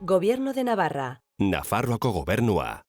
Gobierno de Navarra. Nafarroako gobernua.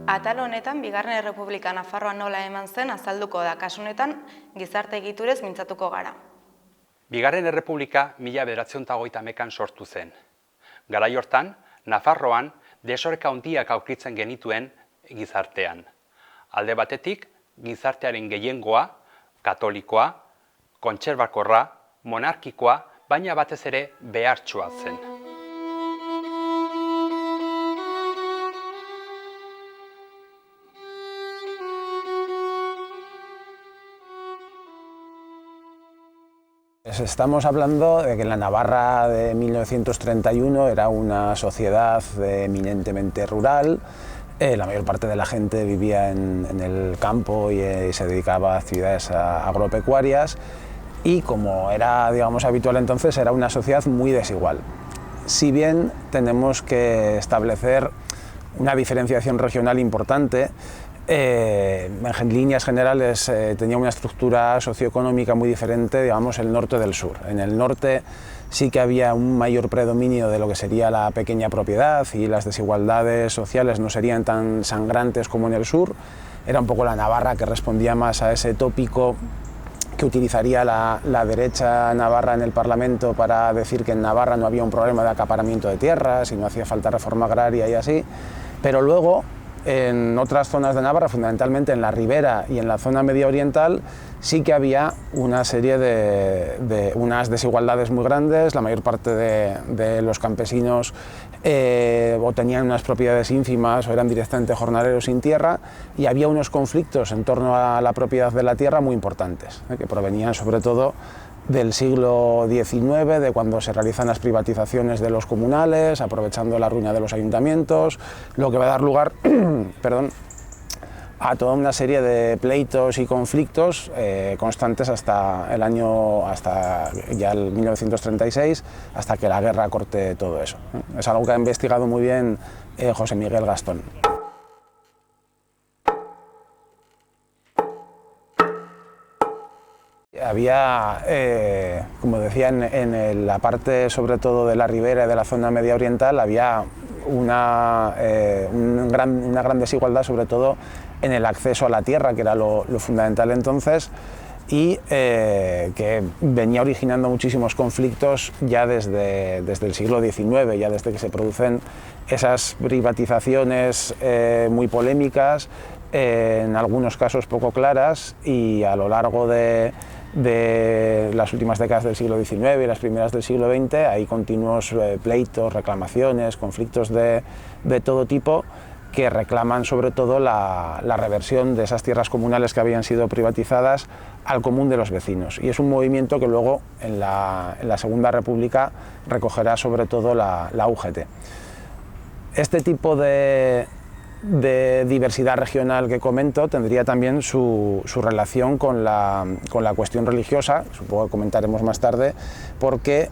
Atal honetan, Bigarren Errepublika Nafarroan nola eman zen azalduko da, kasu honetan gizarte egiturez mintzatuko gara. Bigarren Errepublika 1930ean sortu zen. Garai hortan, Nafarroan desoreka handiak aurkitzen genituen gizartean. Alde batetik, gizartearen gehiengoa, katolikoa, kontserbakorra, monarkikoa, baina batez ere behartsua zen. Estamos hablando de que la Navarra de 1931 era una sociedad eminentemente rural. La mayor parte de la gente vivía en el campo y se dedicaba a actividades agropecuarias, y como era, digamos, habitual entonces, era una sociedad muy desigual. Si bien tenemos que establecer una diferenciación regional importante, en líneas generales tenía una estructura socioeconómica muy diferente, digamos, el norte del sur. En el norte sí que había un mayor predominio de lo que sería la pequeña propiedad, y las desigualdades sociales no serían tan sangrantes como en el sur. Era un poco la Navarra que respondía más a ese tópico que utilizaría la derecha navarra en el Parlamento para decir que en Navarra no había un problema de acaparamiento de tierras y no hacía falta reforma agraria y así. Pero luego, en otras zonas de Navarra, fundamentalmente en la ribera y en la zona media oriental, sí que había una serie de unas desigualdades muy grandes. La mayor parte de los campesinos o tenían unas propiedades ínfimas o eran directamente jornaleros sin tierra, y había unos conflictos en torno a la propiedad de la tierra muy importantes, que provenían sobre todo del siglo XIX, de cuando se realizan las privatizaciones de los comunales, aprovechando la ruina de los ayuntamientos, lo que va a dar lugar perdón, a toda una serie de pleitos y conflictos constantes hasta ya el 1936, hasta que la guerra corte todo eso. Es algo que ha investigado muy bien José Miguel Gastón. Había, como decía, en la parte sobre todo de la ribera y de la zona media oriental, había una gran desigualdad, sobre todo en el acceso a la tierra, que era lo fundamental entonces, y que venía originando muchísimos conflictos ya desde el siglo XIX, ya desde que se producen esas privatizaciones muy polémicas, en algunos casos poco claras, y a lo largo de las últimas décadas del siglo XIX y las primeras del siglo XX hay continuos pleitos, reclamaciones, conflictos de todo tipo, que reclaman sobre todo la reversión de esas tierras comunales que habían sido privatizadas al común de los vecinos. Y es un movimiento que luego en la Segunda República recogerá sobre todo la UGT. Este tipo de diversidad regional que comento tendría también su relación con la cuestión religiosa, supongo que comentaremos más tarde, porque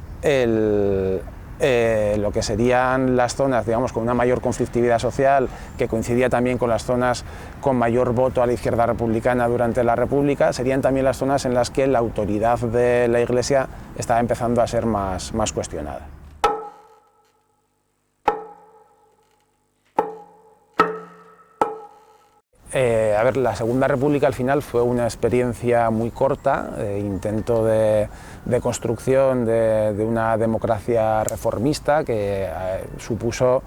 lo que serían las zonas, digamos, con una mayor conflictividad social, que coincidía también con las zonas con mayor voto a la izquierda republicana durante la República, serían también las zonas en las que la autoridad de la Iglesia estaba empezando a ser más cuestionada. A ver, la Segunda República al final fue una experiencia muy corta, intento de construcción de una democracia reformista que supuso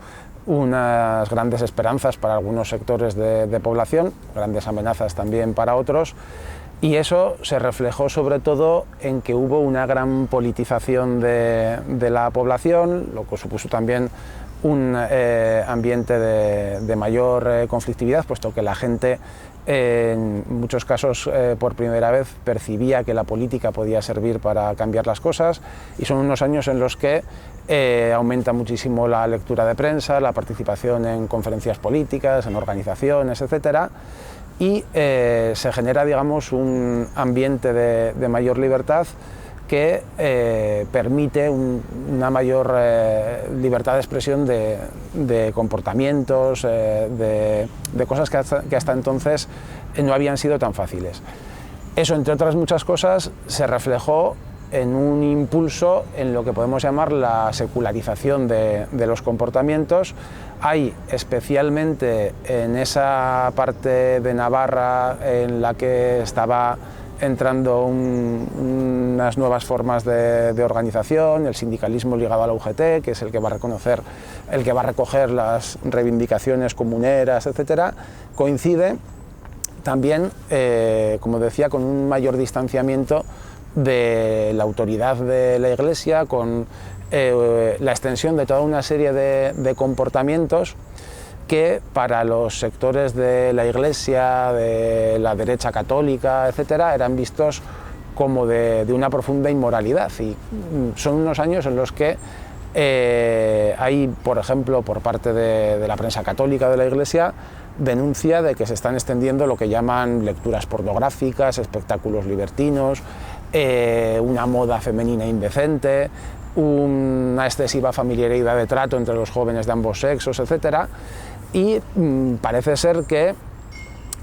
unas grandes esperanzas para algunos sectores de población, grandes amenazas también para otros, Y eso se reflejó sobre todo en que hubo una gran politización de la población, lo que supuso también un ambiente de mayor conflictividad, puesto que la gente en muchos casos por primera vez percibía que la política podía servir para cambiar las cosas, y son unos años en los que aumenta muchísimo la lectura de prensa, la participación en conferencias políticas, en organizaciones, etcétera, y se genera, digamos, un ambiente de mayor libertad que permite una mayor libertad de expresión de comportamientos, de cosas que hasta entonces no habían sido tan fáciles. Eso, entre otras muchas cosas, se reflejó en un impulso en lo que podemos llamar la secularización de los comportamientos. Hay, especialmente en esa parte de Navarra en la que estaba entrando unas nuevas formas de organización, el sindicalismo ligado a la UGT, que es el que va a recoger las reivindicaciones comuneras, etcétera, coincide también, como decía, con un mayor distanciamiento de la autoridad de la Iglesia, con la extensión de toda una serie de comportamientos que para los sectores de la Iglesia, de la derecha católica, etcétera, eran vistos como de una profunda inmoralidad. Y son unos años en los que hay, por ejemplo, por parte de la prensa católica de la Iglesia, denuncia de que se están extendiendo lo que llaman lecturas pornográficas, espectáculos libertinos, una moda femenina indecente, una excesiva familiaridad de trato entre los jóvenes de ambos sexos, etcétera. Y parece ser que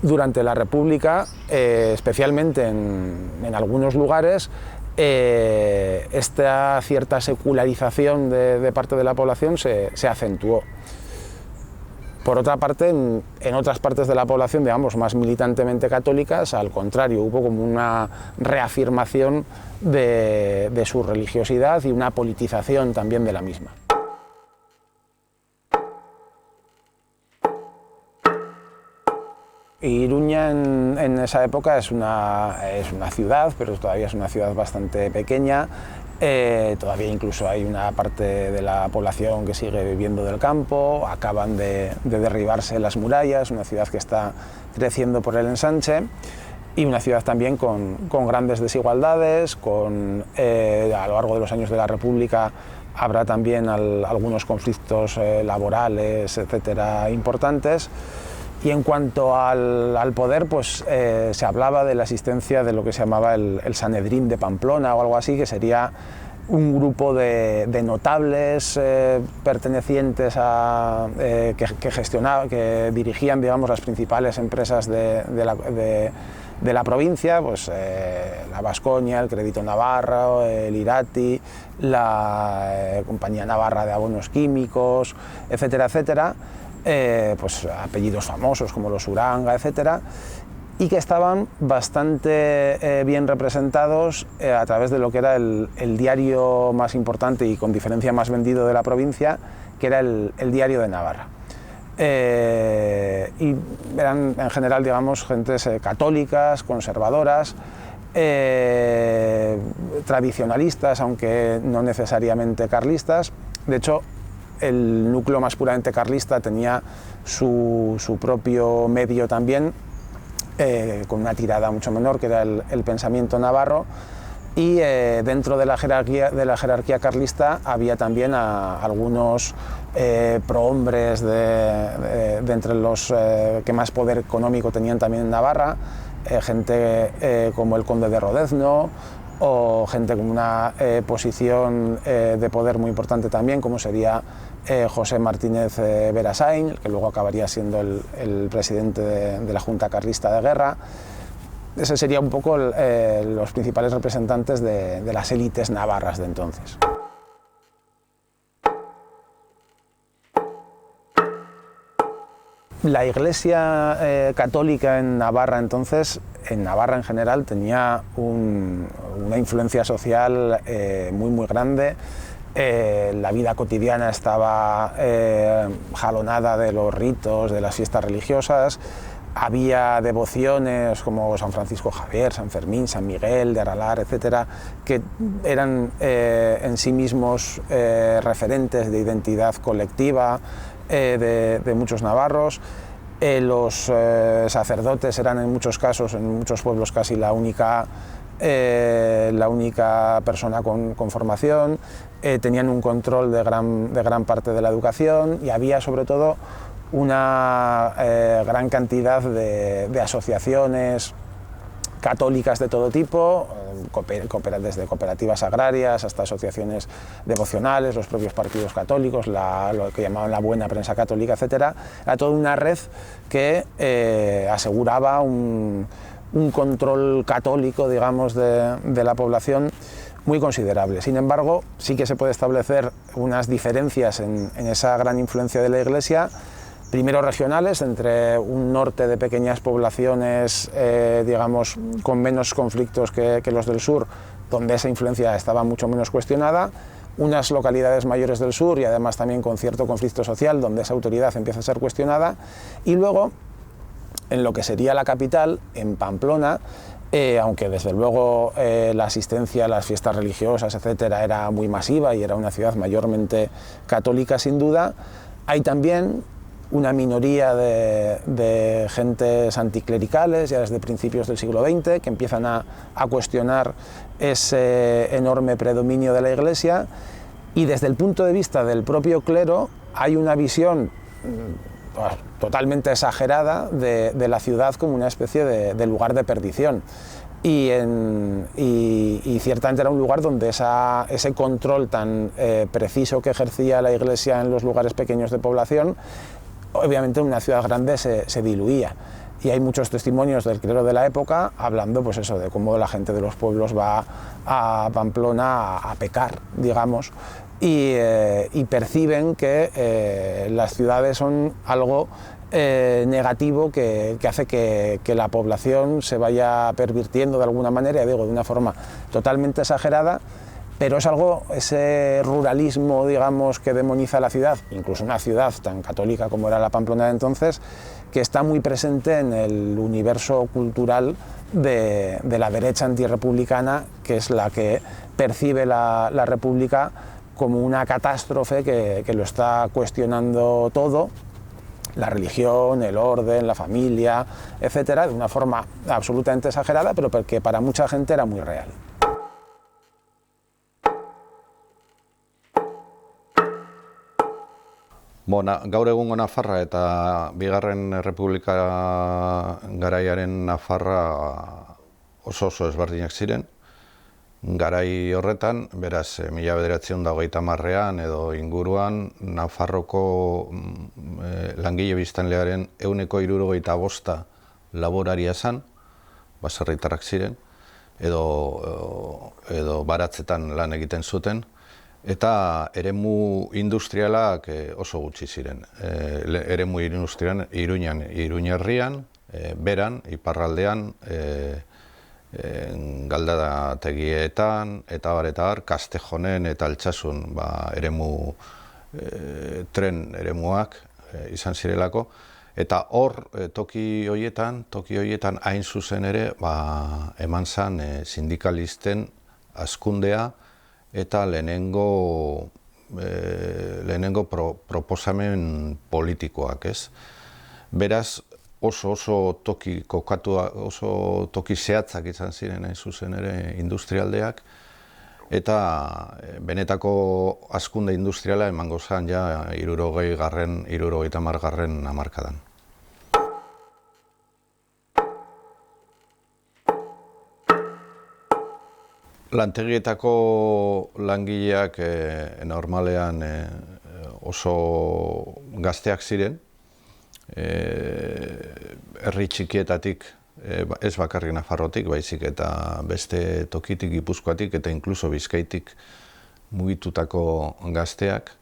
durante la República, especialmente en algunos lugares, esta cierta secularización de parte de la población se acentuó. Por otra parte, en otras partes de la población, digamos, más militantemente católicas, al contrario, hubo como una reafirmación de su religiosidad y una politización también de la misma. Iruña en esa época es una ciudad, pero todavía es una ciudad bastante pequeña. Todavía incluso hay una parte de la población que sigue viviendo del campo, acaban de derribarse las murallas, una ciudad que está creciendo por el ensanche, y una ciudad también con grandes desigualdades, a lo largo de los años de la República habrá también algunos conflictos laborales, etcétera, importantes. Y en cuanto al poder, pues se hablaba de la existencia de lo que se llamaba el Sanedrín de Pamplona o algo así, que sería un grupo de notables pertenecientes a que dirigían, digamos, las principales empresas de la provincia, pues la Vasconia, el Crédito Navarro, el Irati, la Compañía Navarra de Abonos Químicos, etcétera, etcétera. Pues apellidos famosos como los Uranga, etcétera, y que estaban bastante bien representados a través de lo que era el diario más importante y con diferencia más vendido de la provincia, que era el Diario de Navarra. Y eran en general, digamos, gentes católicas, conservadoras, tradicionalistas, aunque no necesariamente carlistas. De hecho, el núcleo más puramente carlista tenía su propio medio también, con una tirada mucho menor, que era el Pensamiento Navarro, y dentro de la jerarquía carlista había también algunos prohombres de entre los que más poder económico tenían también en Navarra, gente como el conde de Rodezno, o gente con una posición de poder muy importante también, como sería José Martínez Berasain, que luego acabaría siendo el presidente de la Junta Carlista de Guerra. Ese sería un poco los principales representantes de las élites navarras de entonces. La Iglesia católica en Navarra entonces, en Navarra en general, tenía una influencia social muy grande. La vida cotidiana estaba jalonada de los ritos, de las fiestas religiosas. había devociones como San Francisco Javier, San Fermín, San Miguel de Aralar, etcétera, que eran en sí mismos referentes de identidad colectiva de muchos navarros. Los sacerdotes eran en muchos casos, en muchos pueblos, casi la única persona con formación. Tenían un control de gran parte de la educación y había sobre todo una gran cantidad de asociaciones católicas de todo tipo, desde cooperativas agrarias hasta asociaciones devocionales, los propios partidos católicos, lo que llamaban la buena prensa católica, etc. Era toda una red que aseguraba un control católico, digamos, de la población muy considerable. Sin embargo, sí que se puede establecer unas diferencias en esa gran influencia de la Iglesia, primero regionales, entre un norte de pequeñas poblaciones, digamos, con menos conflictos que los del sur, donde esa influencia estaba mucho menos cuestionada, unas localidades mayores del sur y además también con cierto conflicto social, donde esa autoridad empieza a ser cuestionada, y luego, en lo que sería la capital, en Pamplona, aunque desde luego la asistencia a las fiestas religiosas, etcétera, era muy masiva y era una ciudad mayormente católica sin duda, hay también una minoría de gentes anticlericales, ya desde principios del siglo XX, que empiezan a cuestionar ese enorme predominio de la Iglesia, y desde el punto de vista del propio clero hay una visión totalmente exagerada de la ciudad como una especie de lugar de perdición. Y ciertamente era un lugar donde ese control tan preciso que ejercía la Iglesia en los lugares pequeños de población, obviamente en una ciudad grande se diluía. Y hay muchos testimonios del clero de la época hablando, pues eso, de cómo la gente de los pueblos va a Pamplona a pecar, digamos, y perciben que las ciudades son algo negativo que hace que la población se vaya pervirtiendo de alguna manera, digo, de una forma totalmente exagerada, pero es algo, ese ruralismo, digamos, que demoniza la ciudad, incluso una ciudad tan católica como era la Pamplona de entonces, que está muy presente en el universo cultural de la derecha antirrepublicana, que es la que percibe la República como una catástrofe que lo está cuestionando todo, la religión, el orden, la familia, etcétera, de una forma absolutamente exagerada, pero que para mucha gente era muy real. Gaur egungo Nafarra eta Bigarren Errepublika garaiaren Nafarra oso ezberdinak ziren. Garai horretan, beraz, 1930ean edo inguruan, Nafarroko langile biztanlearen 75% laboraria zen, baserritarrak ziren, edo baratzetan lan egiten zuten, eta eremu industrialak oso gutxi ziren. Eremu industrian, Iruñerrian, Beran, iparraldean, Galdarategietan, eta bar, Kastejonen eta Altsasun eremu tren eremuak izan zirelako. Eta hor, toki horietan hain zuzen ere, eman zen sindikalisten hazkundea eta lehenengo proposamen politikoak, ez? Beraz, oso toki kokatua, oso toki zehatzak izan ziren hain zuzen ere industrialdeak, eta benetako hazkunde industriala emango zen ja 70. hamarkadan. Lantegietako langileak normalean oso gazteak ziren, herri txikietatik, ez bakarrik Nafarrotik, baizik eta beste tokitik, Gipuzkoatik eta inkluso Bizkaitik mugitutako gazteak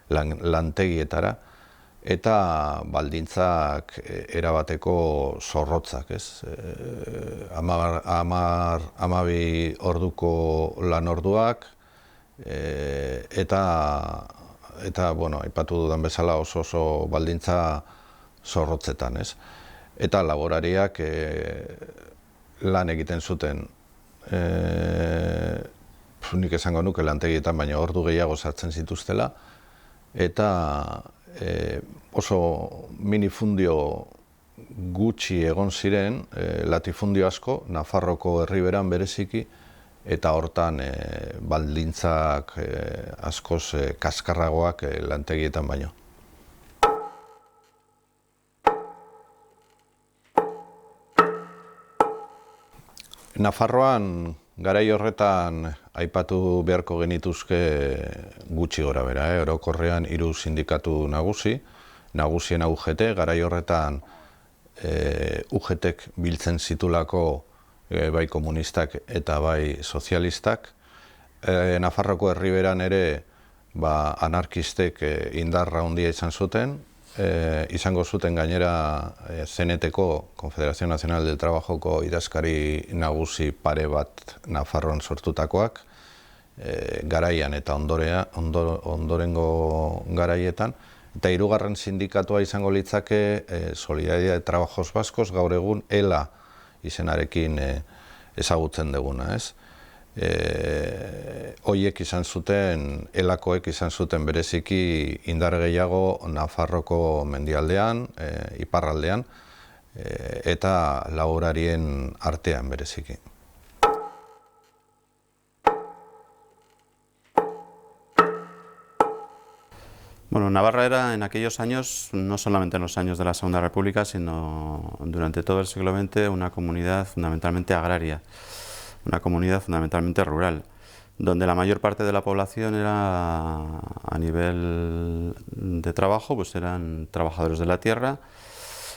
lantegietara, eta baldintzak erabateko zorrotzak, ez? 12 orduko lanorduak, eta, bueno, aipatu dudan bezala oso baldintza zorrotzetan, ez? eta laborariak lan egiten zuten. Nik esango nuke lantegietan, baina ordu gehiago sartzen zituztela, eta oso minifundio gutxi egon ziren, latifundio asko, Nafarroko herriberan bereziki, eta hortan baldintzak askoz kaskarragoak lantegietan baino. Nafarroan garai horretan aipatu beharko genituzke gutxi gora bera, orokorrean 3 sindikatu nagusien UGT, garai horretan UGTek biltzen zitulako bai komunistak eta bai sozialistak. Nafarroko herriberan ere anarkistek indarra handia izan zuten, izango zuten gainera CNT-ko, Confederación Nacional del Trabajoko idazkari nagusi pare bat Nafarroan sortutakoak, garaian eta ondorengo garaietan, eta 3. sindikatua izango litzake Solidaridad de Trabajos Vascos, gaur egun ELA izenarekin ezagutzen duguna, ez? Hoiek izan zuten, ELAkoek izan zuten bereziki indar gehiago Nafarroko mendialdean, iparraldean, eta laborarien artean bereziki. Bueno, Navarra era en aquellos años, no solamente en los años de la Segunda República, sino durante todo el siglo XX, una comunidad fundamentalmente agraria, una comunidad fundamentalmente rural, donde la mayor parte de la población era, a nivel de trabajo, pues eran trabajadores de la tierra,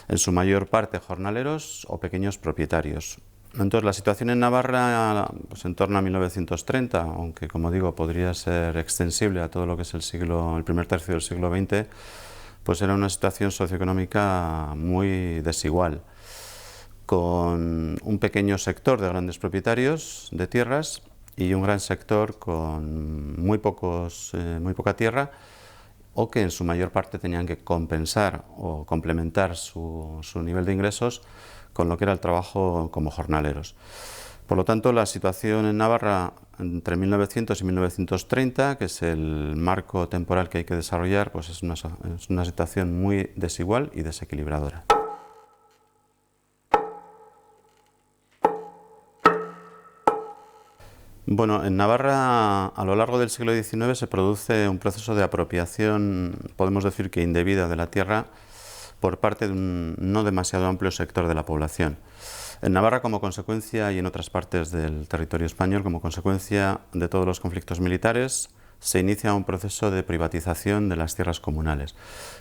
en su mayor parte jornaleros o pequeños propietarios. Entonces la situación en Navarra, pues en torno a 1930, aunque como digo podría ser extensible a todo lo que es el primer tercio del siglo XX, pues era una situación socioeconómica muy desigual, con un pequeño sector de grandes propietarios de tierras y un gran sector con muy poca tierra, o que en su mayor parte tenían que compensar o complementar su nivel de ingresos con lo que era el trabajo como jornaleros. Por lo tanto, la situación en Navarra entre 1900 y 1930, que es el marco temporal que hay que desarrollar, pues es una situación muy desigual y desequilibradora. Bueno, en Navarra a lo largo del siglo XIX se produce un proceso de apropiación, podemos decir que indebida, de la tierra por parte de un no demasiado amplio sector de la población. En Navarra, como consecuencia, y en otras partes del territorio español, como consecuencia de todos los conflictos militares, se inicia un proceso de privatización de las tierras comunales.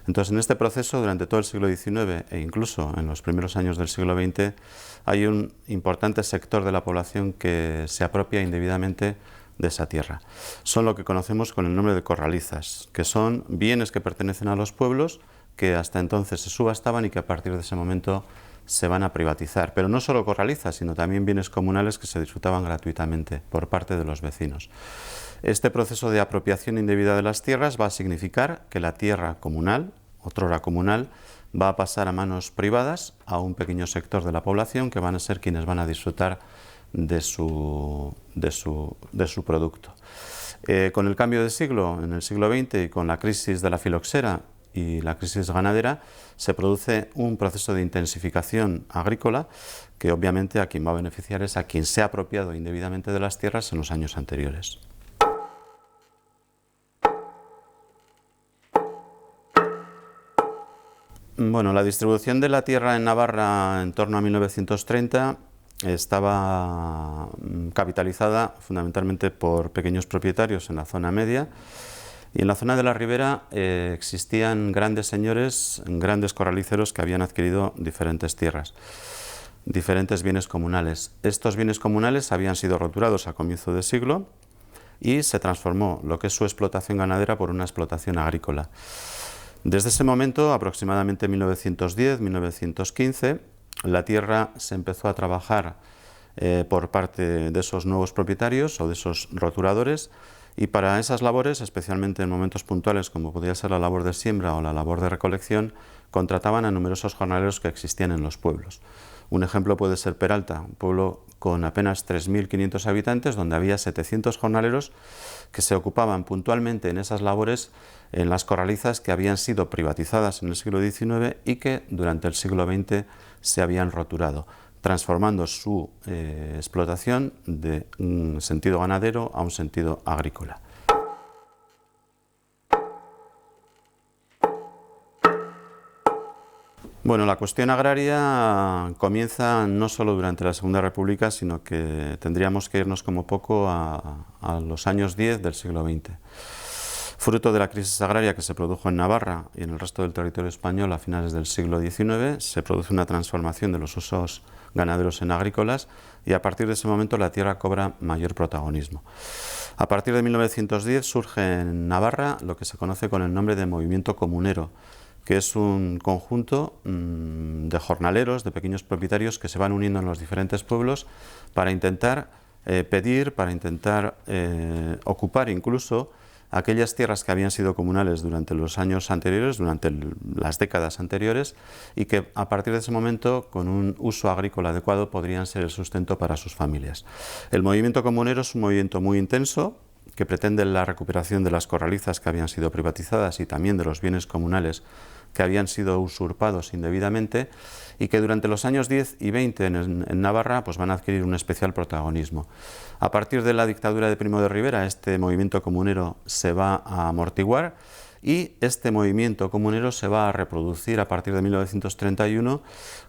Entonces, en este proceso, durante todo el siglo XIX e incluso en los primeros años del siglo XX, hay un importante sector de la población que se apropia indebidamente de esa tierra. Son lo que conocemos con el nombre de corralizas, que son bienes que pertenecen a los pueblos, que hasta entonces se subastaban y que a partir de ese momento se van a privatizar. Pero no solo corralizas, sino también bienes comunales que se disfrutaban gratuitamente por parte de los vecinos. Este proceso de apropiación indebida de las tierras va a significar que la tierra comunal, otrora comunal, va a pasar a manos privadas a un pequeño sector de la población que van a ser quienes van a disfrutar de su producto. Con el cambio de siglo, en el siglo XX, y con la crisis de la filoxera y la crisis ganadera, se produce un proceso de intensificación agrícola que obviamente a quien va a beneficiar es a quien se ha apropiado indebidamente de las tierras en los años anteriores. Bueno, la distribución de la tierra en Navarra en torno a 1930 estaba capitalizada fundamentalmente por pequeños propietarios en la zona media, y en la zona de la ribera existían grandes señores, grandes corraliceros que habían adquirido diferentes tierras, diferentes bienes comunales. Estos bienes comunales habían sido roturados a comienzo de siglo y se transformó lo que es su explotación ganadera por una explotación agrícola. Desde ese momento, aproximadamente 1910-1915, la tierra se empezó a trabajar por parte de esos nuevos propietarios o de esos roturadores, Y para esas labores, especialmente en momentos puntuales como podía ser la labor de siembra o la labor de recolección, contrataban a numerosos jornaleros que existían en los pueblos. Un ejemplo puede ser Peralta, un pueblo con apenas 3.500 habitantes, donde había 700 jornaleros que se ocupaban puntualmente en esas labores en las corralizas que habían sido privatizadas en el siglo XIX y que durante el siglo XX se habían roturado, transformando su explotación de un sentido ganadero a un sentido agrícola. Bueno, la cuestión agraria comienza no solo durante la Segunda República, sino que tendríamos que irnos como poco a los años 10 del siglo XX. Fruto de la crisis agraria que se produjo en Navarra y en el resto del territorio español a finales del siglo XIX, se produce una transformación de los usos ganaderos en agrícolas y a partir de ese momento la tierra cobra mayor protagonismo. A partir de 1910 surge en Navarra lo que se conoce con el nombre de movimiento comunero, que es un conjunto de jornaleros, de pequeños propietarios que se van uniendo en los diferentes pueblos para intentar pedir, para intentar ocupar incluso aquellas tierras que habían sido comunales durante los años anteriores, durante las décadas anteriores, y que a partir de ese momento, con un uso agrícola adecuado, podrían ser el sustento para sus familias. El movimiento comunero es un movimiento muy intenso, que pretende la recuperación de las corralizas que habían sido privatizadas y también de los bienes comunales que habían sido usurpados indebidamente y que durante los años 10 y 20 en Navarra pues van a adquirir un especial protagonismo. A partir de la dictadura de Primo de Rivera, este movimiento comunero se va a amortiguar y este movimiento comunero se va a reproducir a partir de 1931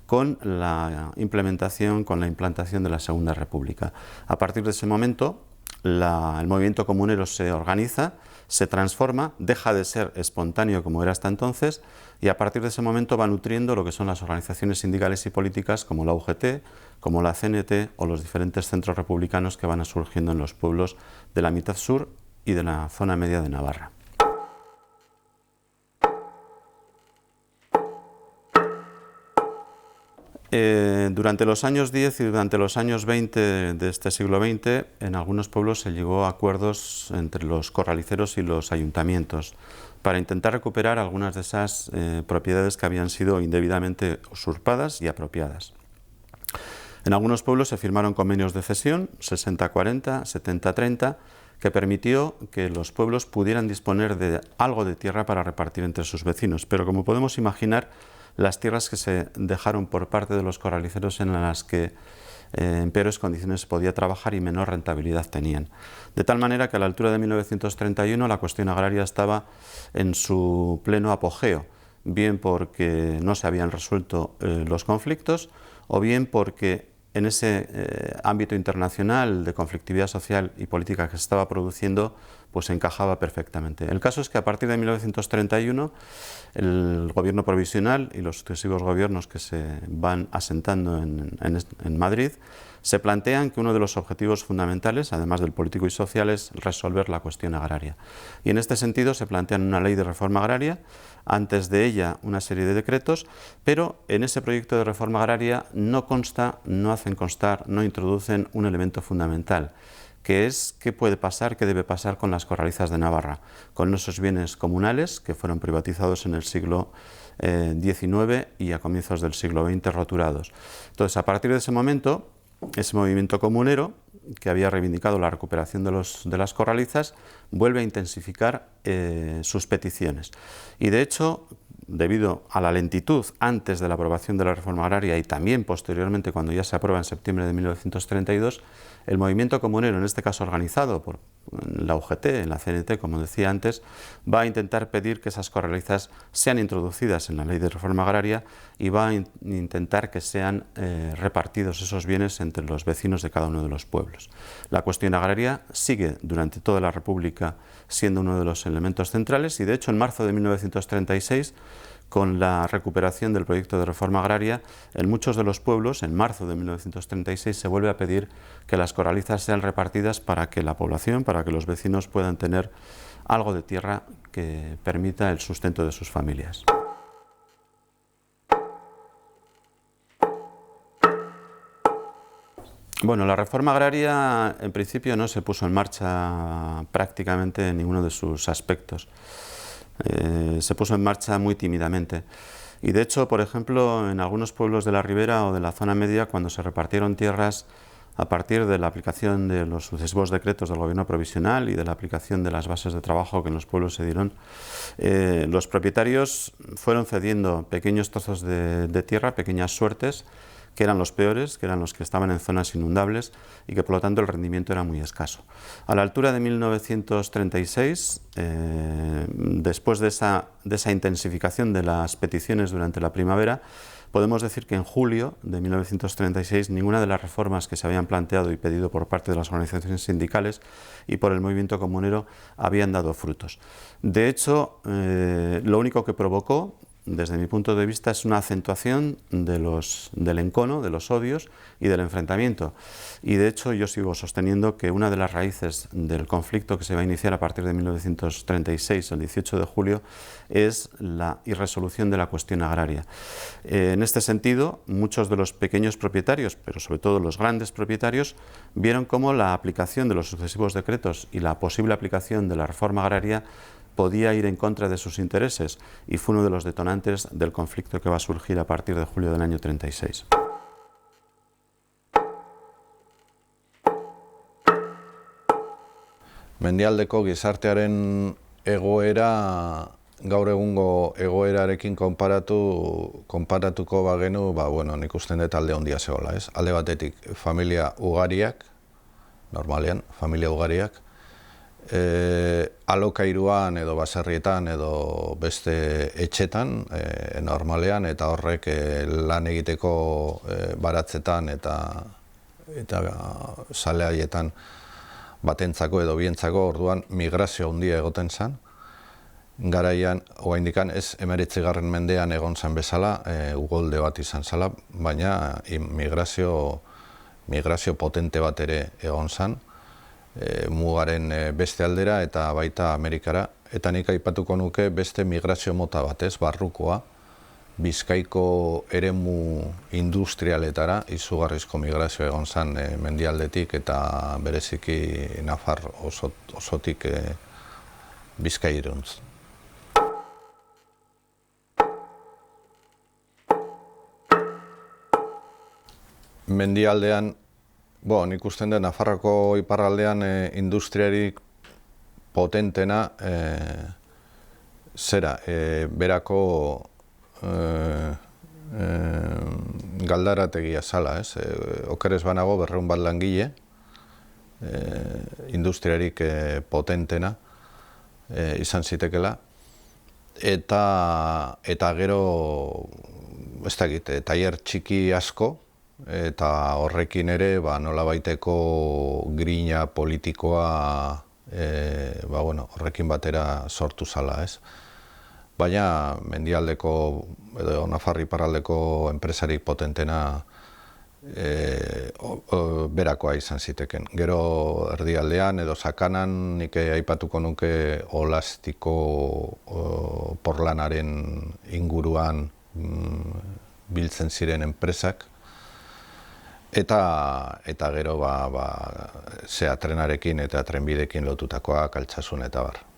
con la implantación de la Segunda República. A partir de ese momento, el movimiento comunero se organiza, se transforma, deja de ser espontáneo como era hasta entonces y a partir de ese momento va nutriendo lo que son las organizaciones sindicales y políticas como la UGT, como la CNT o los diferentes centros republicanos que van surgiendo en los pueblos de la mitad sur y de la zona media de Navarra. Durante los años 10 y durante los años 20 de este siglo XX, en algunos pueblos se llegó a acuerdos entre los corraliceros y los ayuntamientos para intentar recuperar algunas de esas propiedades que habían sido indebidamente usurpadas y apropiadas. En algunos pueblos se firmaron convenios de cesión, 60-40, 70-30, que permitió que los pueblos pudieran disponer de algo de tierra para repartir entre sus vecinos. Pero como podemos imaginar, las tierras que se dejaron por parte de los corraliceros en las que en peores condiciones se podía trabajar y menor rentabilidad tenían. De tal manera que a la altura de 1931 la cuestión agraria estaba en su pleno apogeo, bien porque no se habían resuelto los conflictos o bien porque en ese ámbito internacional de conflictividad social y política que se estaba produciendo, pues encajaba perfectamente. El caso es que a partir de 1931 el gobierno provisional y los sucesivos gobiernos que se van asentando en Madrid se plantean que uno de los objetivos fundamentales, además del político y social, es resolver la cuestión agraria. Y en este sentido se plantean una ley de reforma agraria, antes de ella una serie de decretos, pero en ese proyecto de reforma agraria no hacen constar, no introducen un elemento fundamental, que es qué puede pasar, qué debe pasar con las corralizas de Navarra, con esos bienes comunales que fueron privatizados en el siglo XIX y a comienzos del siglo XX roturados. Entonces, a partir de ese momento, ese movimiento comunero, que había reivindicado la recuperación de las corralizas, vuelve a intensificar sus peticiones. Y de hecho, debido a la lentitud antes de la aprobación de la reforma agraria y también posteriormente cuando ya se aprueba en septiembre de 1932, el movimiento comunero, en este caso organizado por la UGT, en la CNT, como decía antes, va a intentar pedir que esas corralizas sean introducidas en la ley de reforma agraria y va a intentar que sean repartidos esos bienes entre los vecinos de cada uno de los pueblos. La cuestión agraria sigue durante toda la República siendo uno de los elementos centrales y de hecho en marzo de 1936, con la recuperación del proyecto de reforma agraria, en muchos de los pueblos, en marzo de 1936, se vuelve a pedir que las corralizas sean repartidas para que la población, para que los vecinos puedan tener algo de tierra que permita el sustento de sus familias. Bueno, la reforma agraria en principio no se puso en marcha prácticamente en ninguno de sus aspectos. Se puso en marcha muy tímidamente. Y de hecho, por ejemplo, en algunos pueblos de la Ribera o de la zona media, cuando se repartieron tierras a partir de la aplicación de los sucesivos decretos del gobierno provisional y de la aplicación de las bases de trabajo que en los pueblos se dieron, los propietarios fueron cediendo pequeños trozos de tierra, pequeñas suertes, que eran los peores, que eran los que estaban en zonas inundables y que por lo tanto el rendimiento era muy escaso. A la altura de 1936, después de esa intensificación de las peticiones durante la primavera, podemos decir que en julio de 1936 ninguna de las reformas que se habían planteado y pedido por parte de las organizaciones sindicales y por el movimiento comunero habían dado frutos. De hecho, lo único que provocó, desde mi punto de vista, es una acentuación del encono, de los odios y del enfrentamiento. Y de hecho yo sigo sosteniendo que una de las raíces del conflicto que se va a iniciar a partir de 1936, el 18 de julio, es la irresolución de la cuestión agraria. En este sentido, muchos de los pequeños propietarios, pero sobre todo los grandes propietarios, vieron cómo la aplicación de los sucesivos decretos y la posible aplicación de la reforma agraria podía ir en contra de sus intereses, y fue uno de los detonantes del conflicto que va a surgir a partir de julio del año 36. Mendialdeko gizartearen egoera gaur egungo egoerarekin konparatuko bagenu, nik uste dut alde handia zegoela, ez? Alde batetik familia ugariak, normalean, familia ugariak, alokairuan edo baserrietan edo beste etxetan, normalean, eta horrek lan egiteko baratzetan eta sale haietan batentzako edo bientzako, orduan migrazio handia egoten zen. Garaian, oraindikan ez 19. mendean egon zen bezala, ugolde bat izan zela, baina migrazio potente bat ere egon zen, mugaren beste aldera eta baita Amerikara. Eta nik aipatuko nuke beste migrazio mota bat, ez, barrukoa, Bizkaiko eremu industrialetara izugarrizko migrazio egon zen mendialdetik eta bereziki Nafar osotik Bizkairuntz. Mendialdean, nik usten dut Nafarroko iparraldean industriarik potentena berako galdarategia zala, ez? Okerez banago 200 bat langile, industriarik potentena izan zitekela, eta gero, ez dakit, tailer txiki asko, eta horrekin ere nolabaiteko grina politikoa horrekin batera sortu zala, ez? Baina mendialdeko edo Nafarri iparraldeko enpresarik potentena berakoa izan ziteken. Gero erdialdean edo Sakanan nik aipatuko nuke Olastiko porlanaren inguruan biltzen ziren enpresak, eta gero trenarekin eta trenbidekin lotutakoak, Altsasun eta bar.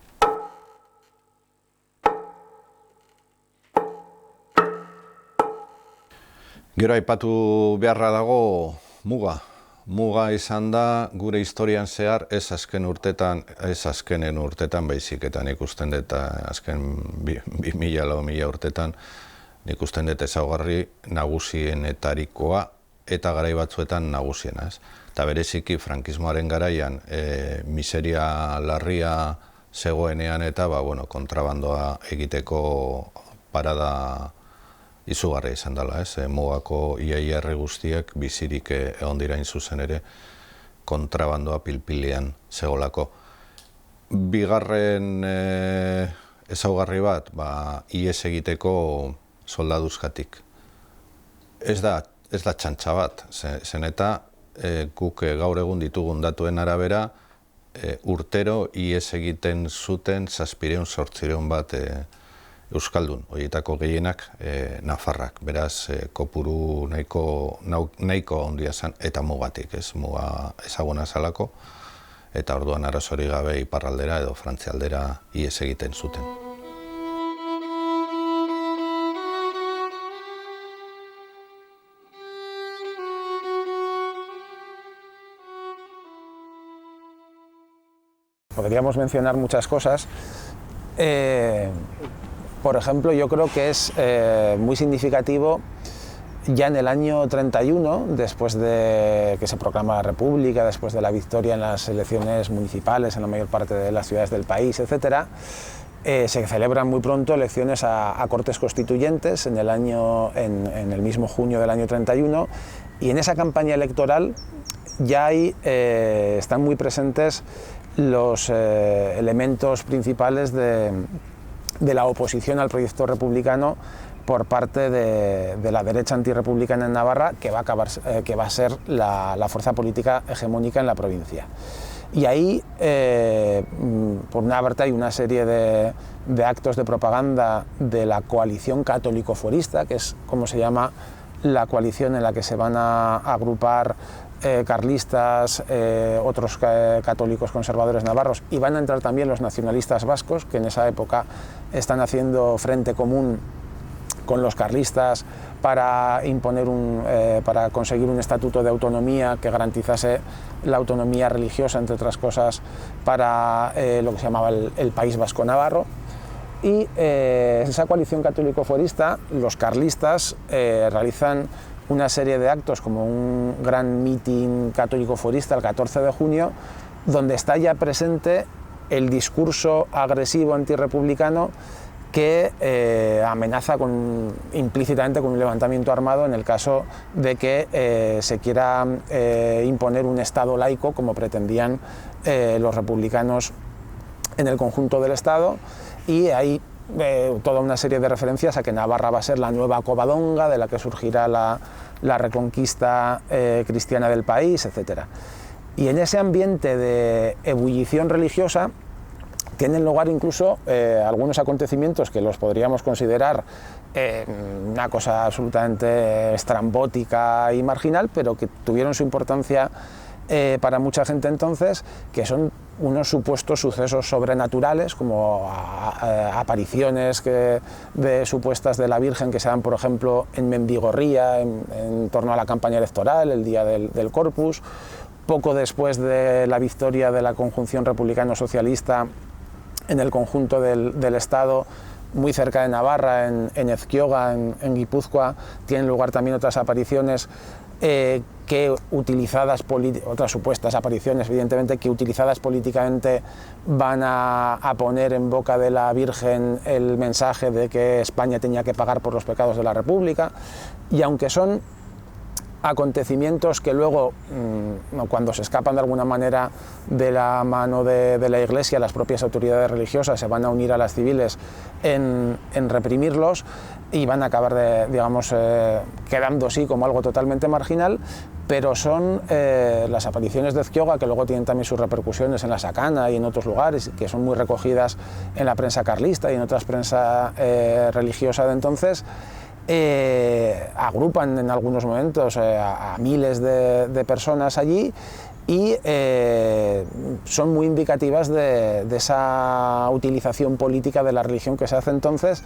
Gero aipatu beharra dago muga. Muga izan da gure historian zehar ez azkenen urtetan baizik, eta nik usten dut azken 2000 urtetan nik usten dut ezaugarri nagusienetarikoa eta garai batzuetan nagusiena, ez? Eta bereziki frankismoaren garaian miseria larria zegoenean eta kontrabandoa egiteko parada izugarria izan dela, ez? Mugako ia herri guztiek bizirik egon dira hain zuzen ere kontrabandoa pilpilean zegolako. Bigarren ezaugarri bat, ihes egiteko soldaduzkatik. Ez da txantxa bat, zen eta guk gaur egun ditugun datuen arabera urtero ihes egiten zuten 700-800 bat euskaldun, horietako gehienak nafarrak, beraz kopuru nahiko handia zen eta mugatik, ez muga ezaguna zalako, eta orduan arazorik gabe iparraldera edo frantzialdera ihes egiten zuten. Podríamos mencionar muchas cosas. Por ejemplo, yo creo que es muy significativo ya en el año 31, después de que se proclama la República, después de la victoria en las elecciones municipales en la mayor parte de las ciudades del país, etc., se celebran muy pronto elecciones a Cortes Constituyentes en el mismo junio del año 31, y en esa campaña electoral ya están muy presentes los elementos principales de la oposición al proyecto republicano por parte de la derecha antirrepublicana en Navarra, que va a ser la fuerza política hegemónica en la provincia. Y ahí, por una parte, hay una serie de actos de propaganda de la coalición católico-fuerista, que es como se llama la coalición en la que se van a agrupar carlistas, otros católicos conservadores navarros, y van a entrar también los nacionalistas vascos, que en esa época están haciendo frente común con los carlistas para para conseguir un estatuto de autonomía que garantizase la autonomía religiosa, entre otras cosas, para lo que se llamaba el País Vasco Navarro. Y esa coalición católico-fuerista, los carlistas realizan una serie de actos, como un gran mitin católico-fuerista el 14 de junio, donde está ya presente el discurso agresivo antirrepublicano que amenaza implícitamente con un levantamiento armado en el caso de que se quiera imponer un Estado laico, como pretendían los republicanos en el conjunto del Estado. Y hay toda una serie de referencias a que Navarra va a ser la nueva Covadonga, de la que surgirá la reconquista cristiana del país, etc. Y en ese ambiente de ebullición religiosa tienen lugar incluso algunos acontecimientos que los podríamos considerar una cosa absolutamente estrambótica y marginal, pero que tuvieron su importancia para mucha gente entonces, que son unos supuestos sucesos sobrenaturales, como apariciones supuestas de la Virgen que se dan, por ejemplo, en Mendigorría, en torno a la campaña electoral, el día del Corpus. Poco después de la victoria de la conjunción republicano-socialista en el conjunto del Estado, muy cerca de Navarra, en Ezquioga, en Guipúzcoa, tienen lugar también otras apariciones otras supuestas apariciones, evidentemente, que utilizadas políticamente van a poner en boca de la Virgen el mensaje de que España tenía que pagar por los pecados de la República. Y aunque son acontecimientos que luego, cuando se escapan de alguna manera de la mano de la Iglesia, las propias autoridades religiosas se van a unir a las civiles en reprimirlos, y van a acabar quedando así como algo totalmente marginal, pero son las apariciones de Ezquioga, que luego tienen también sus repercusiones en la Sacana y en otros lugares, que son muy recogidas en la prensa carlista y en otras prensa religiosa de entonces. Agrupan en algunos momentos a miles de personas allí, y son muy indicativas de esa utilización política de la religión que se hace entonces.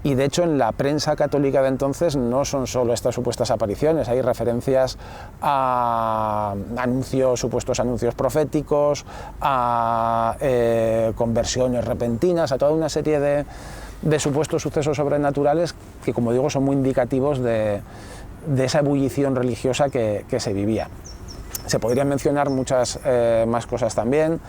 Y de hecho, en la prensa católica de entonces no son solo estas supuestas apariciones, hay referencias a supuestos anuncios proféticos, a conversiones repentinas, a toda una serie de supuestos sucesos sobrenaturales que, como digo, son muy indicativos de esa ebullición religiosa que se vivía. Se podrían mencionar muchas más cosas también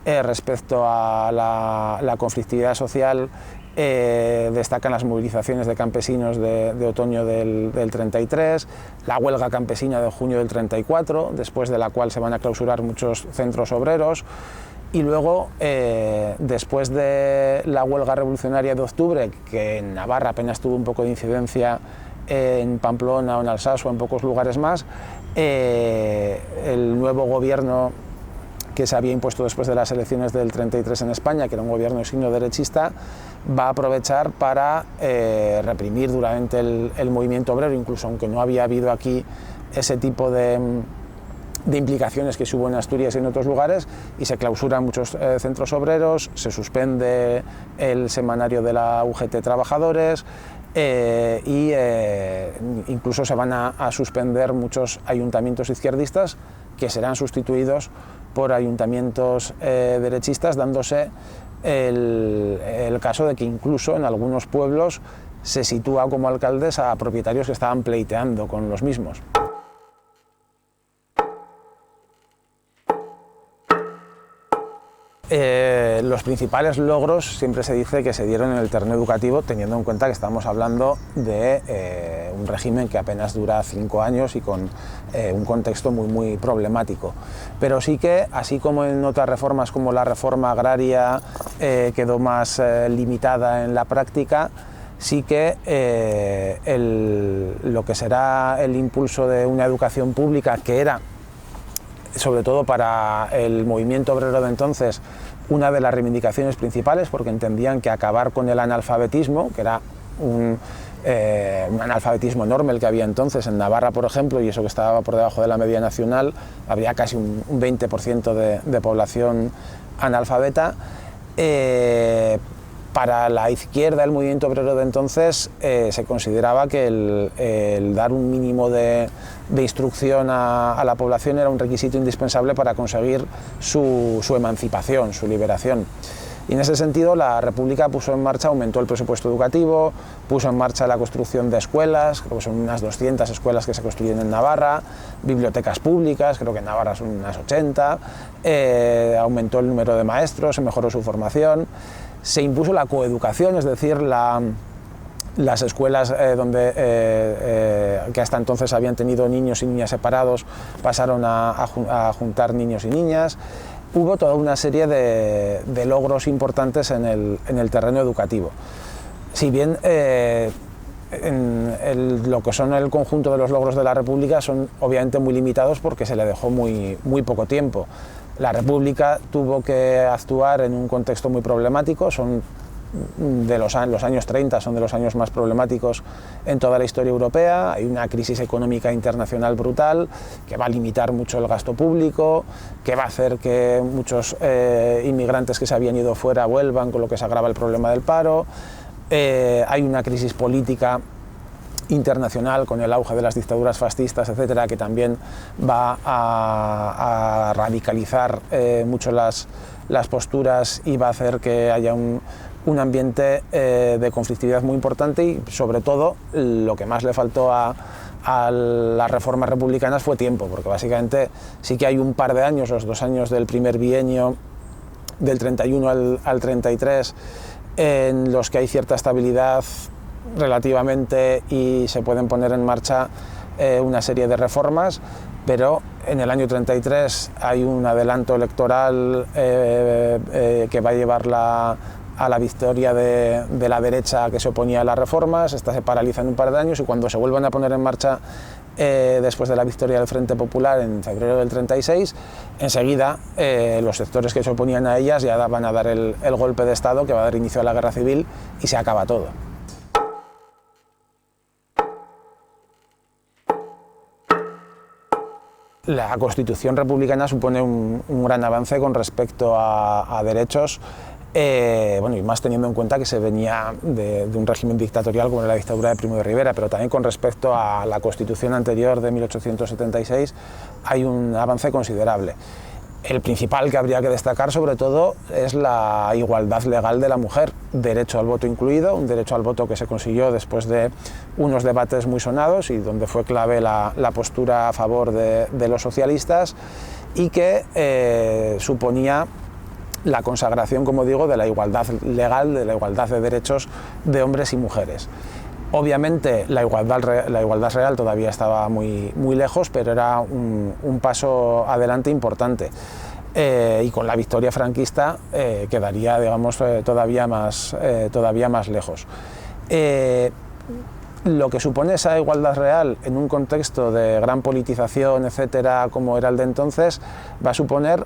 respecto a la conflictividad social. Destacan las movilizaciones de campesinos de otoño del 33, la huelga campesina de junio del 34, después de la cual se van a clausurar muchos centros obreros, y luego, después de la huelga revolucionaria de octubre, que en Navarra apenas tuvo un poco de incidencia, en Pamplona o en Alsacia o en pocos lugares más, el nuevo gobierno que se había impuesto después de las elecciones del 33 en España, que era un gobierno de signo derechista, va a aprovechar para reprimir duramente el movimiento obrero, incluso aunque no había habido aquí ese tipo de implicaciones que se hubo en Asturias y en otros lugares, y se clausuran muchos centros obreros, se suspende el semanario de la UGT Trabajadores, y incluso se van a suspender muchos ayuntamientos izquierdistas que serán sustituidos por ayuntamientos derechistas, dándose el caso de que incluso en algunos pueblos se sitúa como alcaldes a propietarios que estaban pleiteando con los mismos. Los principales logros siempre se dice que se dieron en el terreno educativo, teniendo en cuenta que estamos hablando de un régimen que apenas dura 5 años y con un contexto muy problemático. Pero sí que, así como en otras reformas como la reforma agraria quedó más limitada en la práctica, sí que lo que será el impulso de una educación pública, que era sobre todo para el movimiento obrero de entonces una de las reivindicaciones principales, porque entendían que acabar con el analfabetismo, que era un analfabetismo enorme el que había entonces en Navarra, por ejemplo, y eso que estaba por debajo de la media nacional, había casi un 20% de población analfabeta. Para la izquierda, el movimiento obrero de entonces, se consideraba que el dar un mínimo de instrucción a la población era un requisito indispensable para conseguir su emancipación, su liberación. Y en ese sentido la República aumentó el presupuesto educativo, puso en marcha la construcción de escuelas, creo que son unas 200 escuelas que se construyen en Navarra, bibliotecas públicas, creo que en Navarra son unas 80, aumentó el número de maestros, se mejoró su formación. Se impuso la coeducación, es decir, las escuelas que hasta entonces habían tenido niños y niñas separados pasaron a juntar niños y niñas. Hubo toda una serie de logros importantes en el terreno educativo. Si bien lo que son el conjunto de los logros de la República son obviamente muy limitados porque se le dejó muy poco tiempo. La República tuvo que actuar en un contexto muy problemático, los años 30 son de los años más problemáticos en toda la historia europea. Hay una crisis económica internacional brutal que va a limitar mucho el gasto público, que va a hacer que muchos inmigrantes que se habían ido fuera vuelvan, con lo que se agrava el problema del paro. Hay una crisis política internacional con el auge de las dictaduras fascistas, etcétera, que también va a radicalizar mucho las posturas y va a hacer que haya un ambiente de conflictividad muy importante, y sobre todo lo que más le faltó a las reformas republicanas fue tiempo, porque básicamente sí que hay un par de años, los 2 años del primer bienio del 31 al 33, en los que hay cierta estabilidad relativamente y se pueden poner en marcha una serie de reformas, pero en el año 33 hay un adelanto electoral que va a llevar a la victoria de la derecha que se oponía a las reformas. Esta se paraliza en un par de años, y cuando se vuelvan a poner en marcha después de la victoria del Frente Popular en febrero del 36, enseguida los sectores que se oponían a ellas ya van a dar el golpe de Estado que va a dar inicio a la guerra civil, y se acaba todo. La Constitución republicana supone un gran avance con respecto a derechos, y más teniendo en cuenta que se venía de un régimen dictatorial como la dictadura de Primo de Rivera, pero también con respecto a la Constitución anterior de 1876 hay un avance considerable. El principal que habría que destacar, sobre todo, es la igualdad legal de la mujer, derecho al voto incluido, un derecho al voto que se consiguió después de unos debates muy sonados y donde fue clave la postura a favor de los socialistas, y que suponía la consagración, como digo, de la igualdad legal, de la igualdad de derechos de hombres y mujeres. Obviamente la igualdad real todavía estaba muy lejos, pero era un paso adelante importante, y con la victoria franquista quedaría, digamos, todavía más lejos. Lo que supone esa igualdad real en un contexto de gran politización, etcétera, como era el de entonces, va a suponer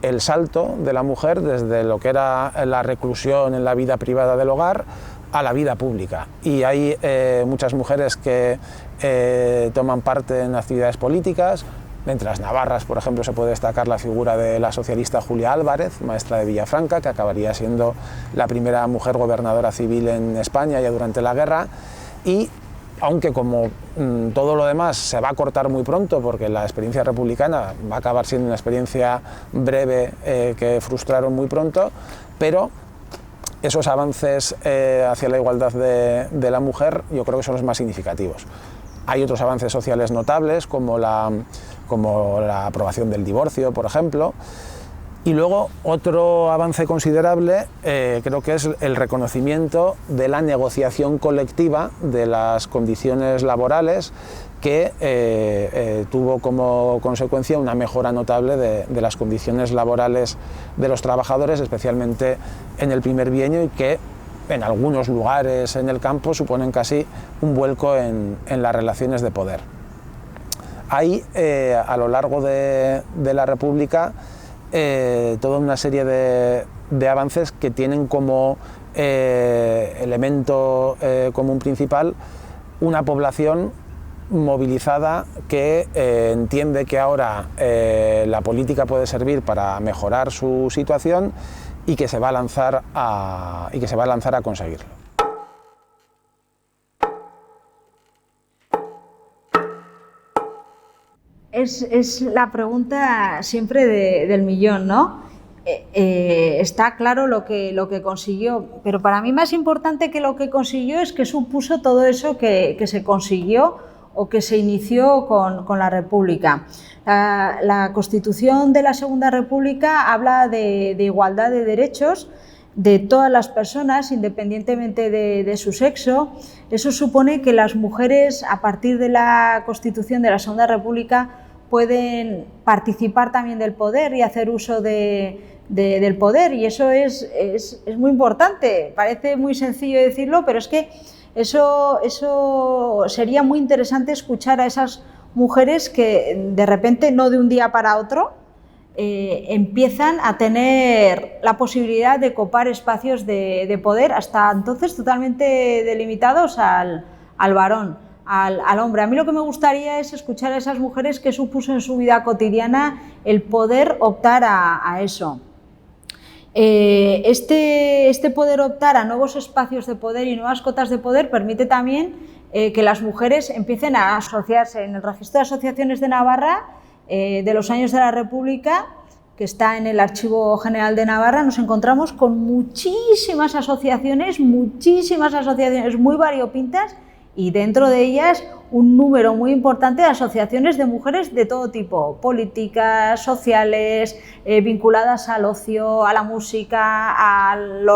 el salto de la mujer desde lo que era la reclusión en la vida privada del hogar a la vida pública. Y hay muchas mujeres que toman parte en actividades políticas. Entre las navarras, por ejemplo, se puede destacar la figura de la socialista Julia Álvarez, maestra de Villafranca, que acabaría siendo la primera mujer gobernadora civil en España ya durante la guerra. Y aunque como todo lo demás se va a cortar muy pronto, porque la experiencia republicana va a acabar siendo una experiencia breve que frustraron muy pronto, pero esos avances hacia la igualdad de la mujer yo creo que son los más significativos. Hay otros avances sociales notables, como la aprobación del divorcio, por ejemplo. Y luego otro avance considerable creo que es el reconocimiento de la negociación colectiva de las condiciones laborales, que tuvo como consecuencia una mejora notable de las condiciones laborales de los trabajadores, especialmente en el primer bienio, y que en algunos lugares en el campo suponen casi un vuelco en las relaciones de poder. Hay a lo largo de la República toda una serie de avances que tienen como elemento común principal una población movilizada que entiende que ahora la política puede servir para mejorar su situación y que se va a lanzar a conseguirlo. Es la pregunta siempre del millón, ¿no? Está claro lo que consiguió, pero para mí más importante que lo que consiguió es que supuso todo eso que se consiguió o que se inició con la República. La Constitución de la Segunda República habla de igualdad de derechos de todas las personas, independientemente de su sexo. Eso supone que las mujeres, a partir de la Constitución de la Segunda República, pueden participar también del poder y hacer uso del poder, y eso es muy importante. Parece muy sencillo decirlo, pero es que eso sería muy interesante escuchar a esas mujeres que de repente, no de un día para otro, empiezan a tener la posibilidad de copar espacios de poder, hasta entonces totalmente delimitados al varón, al hombre. A mí lo que me gustaría es escuchar a esas mujeres que supuso en su vida cotidiana el poder optar a eso. Este poder optar a nuevos espacios de poder y nuevas cotas de poder permite también que las mujeres empiecen a asociarse. En el registro de asociaciones de Navarra de los años de la República, que está en el Archivo General de Navarra, nos encontramos con muchísimas asociaciones muy variopintas, y dentro de ellas un número muy importante de asociaciones de mujeres de todo tipo, políticas, sociales, vinculadas al ocio, a la música, al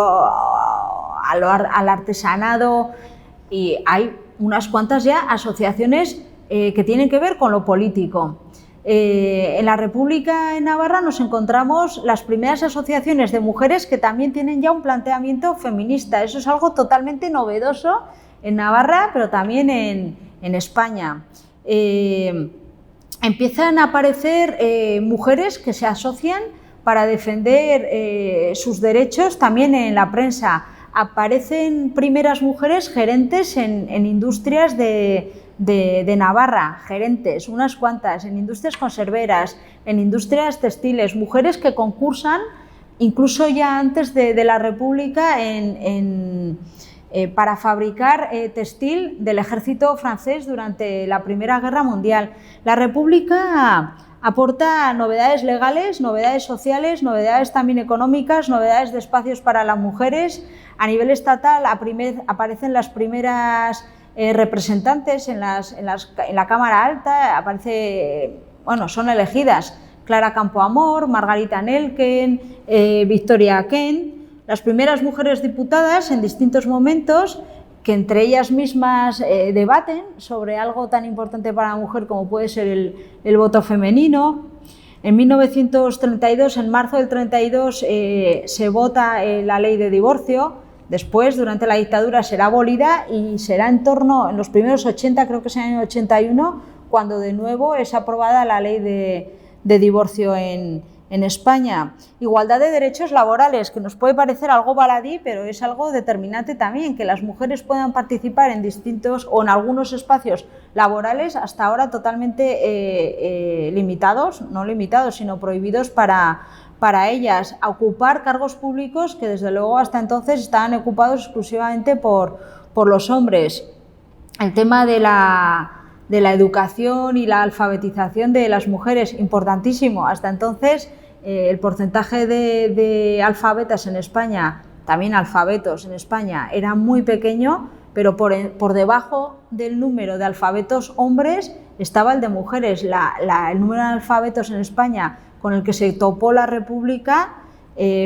artesanado, y hay unas cuantas ya asociaciones que tienen que ver con lo político. En la República en Navarra nos encontramos las primeras asociaciones de mujeres que también tienen ya un planteamiento feminista. Eso es algo totalmente novedoso en Navarra, pero también en España. Empiezan a aparecer mujeres que se asocian para defender sus derechos también en la prensa. Aparecen primeras mujeres gerentes en industrias de Navarra, gerentes, unas cuantas, en industrias conserveras, en industrias textiles, mujeres que concursan incluso ya antes de la República para fabricar textil del ejército francés durante la Primera Guerra Mundial. La República aporta novedades legales, novedades sociales, novedades también económicas, novedades de espacios para las mujeres. A nivel estatal aparecen las primeras representantes en la Cámara Alta, son elegidas Clara Campoamor, Margarita Nelken, Victoria Ken, las primeras mujeres diputadas en distintos momentos, que entre ellas mismas debaten sobre algo tan importante para la mujer como puede ser el voto femenino. En 1932, en marzo del 32, se vota la ley de divorcio. Después, durante la dictadura, será abolida y será en los primeros 80, creo que será en el 81, cuando de nuevo es aprobada la ley de divorcio en en España. Igualdad de derechos laborales, que nos puede parecer algo baladí, pero es algo determinante también, que las mujeres puedan participar en distintos o en algunos espacios laborales hasta ahora totalmente limitados, no limitados, sino prohibidos para ellas, a ocupar cargos públicos que desde luego hasta entonces estaban ocupados exclusivamente por los hombres. El tema de la educación y la alfabetización de las mujeres, importantísimo. Hasta entonces el porcentaje de alfabetas en España, también alfabetos en España, era muy pequeño, pero por debajo del número de alfabetos hombres estaba el de mujeres. El número de alfabetos en España con el que se topó la República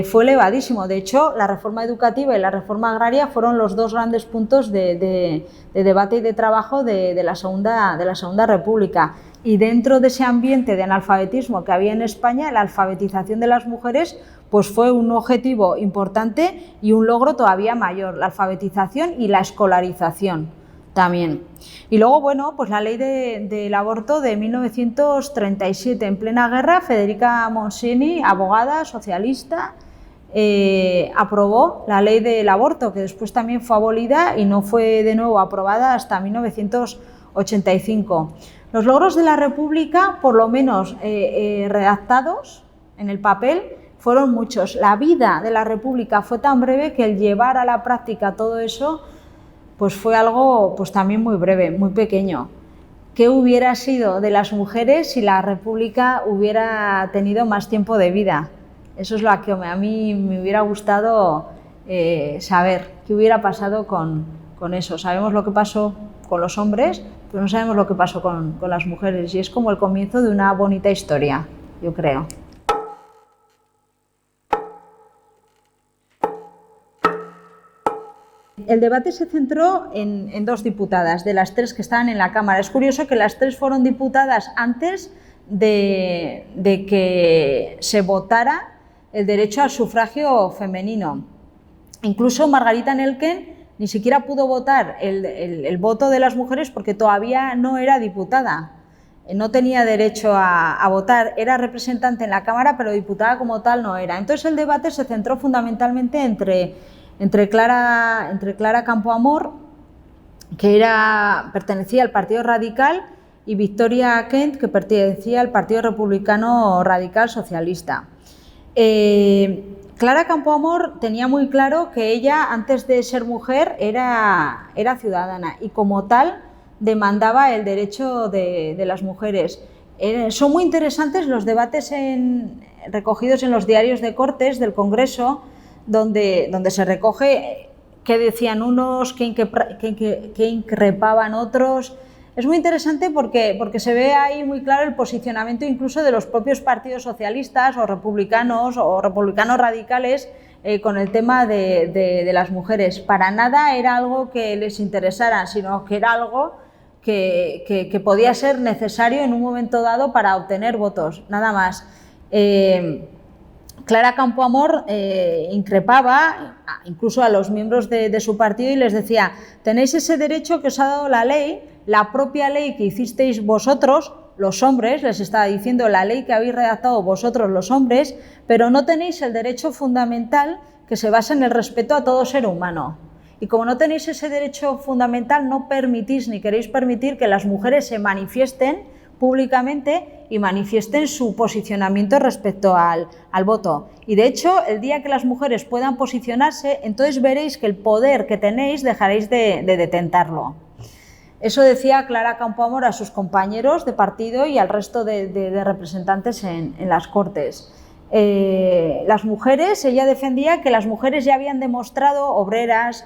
fue elevadísimo. De hecho, la reforma educativa y la reforma agraria fueron los dos grandes puntos de debate y de trabajo de la Segunda República. Y dentro de ese ambiente de analfabetismo que había en España, la alfabetización de las mujeres pues fue un objetivo importante y un logro todavía mayor, la alfabetización y la escolarización también. Y luego, bueno, pues la ley del aborto de 1937, en plena guerra, Federica Montseny, abogada, socialista, aprobó la ley del aborto, que después también fue abolida y no fue de nuevo aprobada hasta 1985. Los logros de la República, por lo menos redactados en el papel, fueron muchos. La vida de la República fue tan breve que el llevar a la práctica todo eso pues fue algo pues también muy breve, muy pequeño. ¿Qué hubiera sido de las mujeres si la República hubiera tenido más tiempo de vida? Eso es lo que a mí me hubiera gustado saber, qué hubiera pasado con eso. Sabemos lo que pasó con los hombres, pero no sabemos lo que pasó con las mujeres, y es como el comienzo de una bonita historia, yo creo. El debate se centró en dos diputadas, de las tres que estaban en la Cámara. Es curioso que las tres fueron diputadas antes de que se votara el derecho al sufragio femenino. Incluso Margarita Nelken ni siquiera pudo votar el voto de las mujeres porque todavía no era diputada. No tenía derecho a votar, era representante en la Cámara, pero diputada como tal no era. Entonces el debate se centró fundamentalmente entre Clara Campoamor, que pertenecía al Partido Radical, y Victoria Kent, que pertenecía al Partido Republicano Radical Socialista. Clara Campoamor tenía muy claro que ella, antes de ser mujer, era ciudadana y como tal demandaba el derecho de las mujeres. Son muy interesantes los debates recogidos en los diarios de Cortes del Congreso, donde se recoge qué decían unos, qué increpaban otros. Es muy interesante porque se ve ahí muy claro el posicionamiento incluso de los propios partidos socialistas o republicanos radicales con el tema de las mujeres. Para nada era algo que les interesara, sino que era algo que podía ser necesario en un momento dado para obtener votos, nada más. Clara Campoamor increpaba incluso a los miembros de su partido y les decía: tenéis ese derecho que os ha dado la ley, la propia ley que hicisteis vosotros, los hombres, les estaba diciendo, la ley que habéis redactado vosotros, los hombres, pero no tenéis el derecho fundamental que se basa en el respeto a todo ser humano. Y como no tenéis ese derecho fundamental, no permitís ni queréis permitir que las mujeres se manifiesten públicamente y manifiesten su posicionamiento respecto al voto. Y de hecho, el día que las mujeres puedan posicionarse, entonces veréis que el poder que tenéis dejaréis de detentarlo. Eso decía Clara Campoamor a sus compañeros de partido y al resto de representantes en las Cortes. Las mujeres, ella defendía que las mujeres ya habían demostrado, obreras,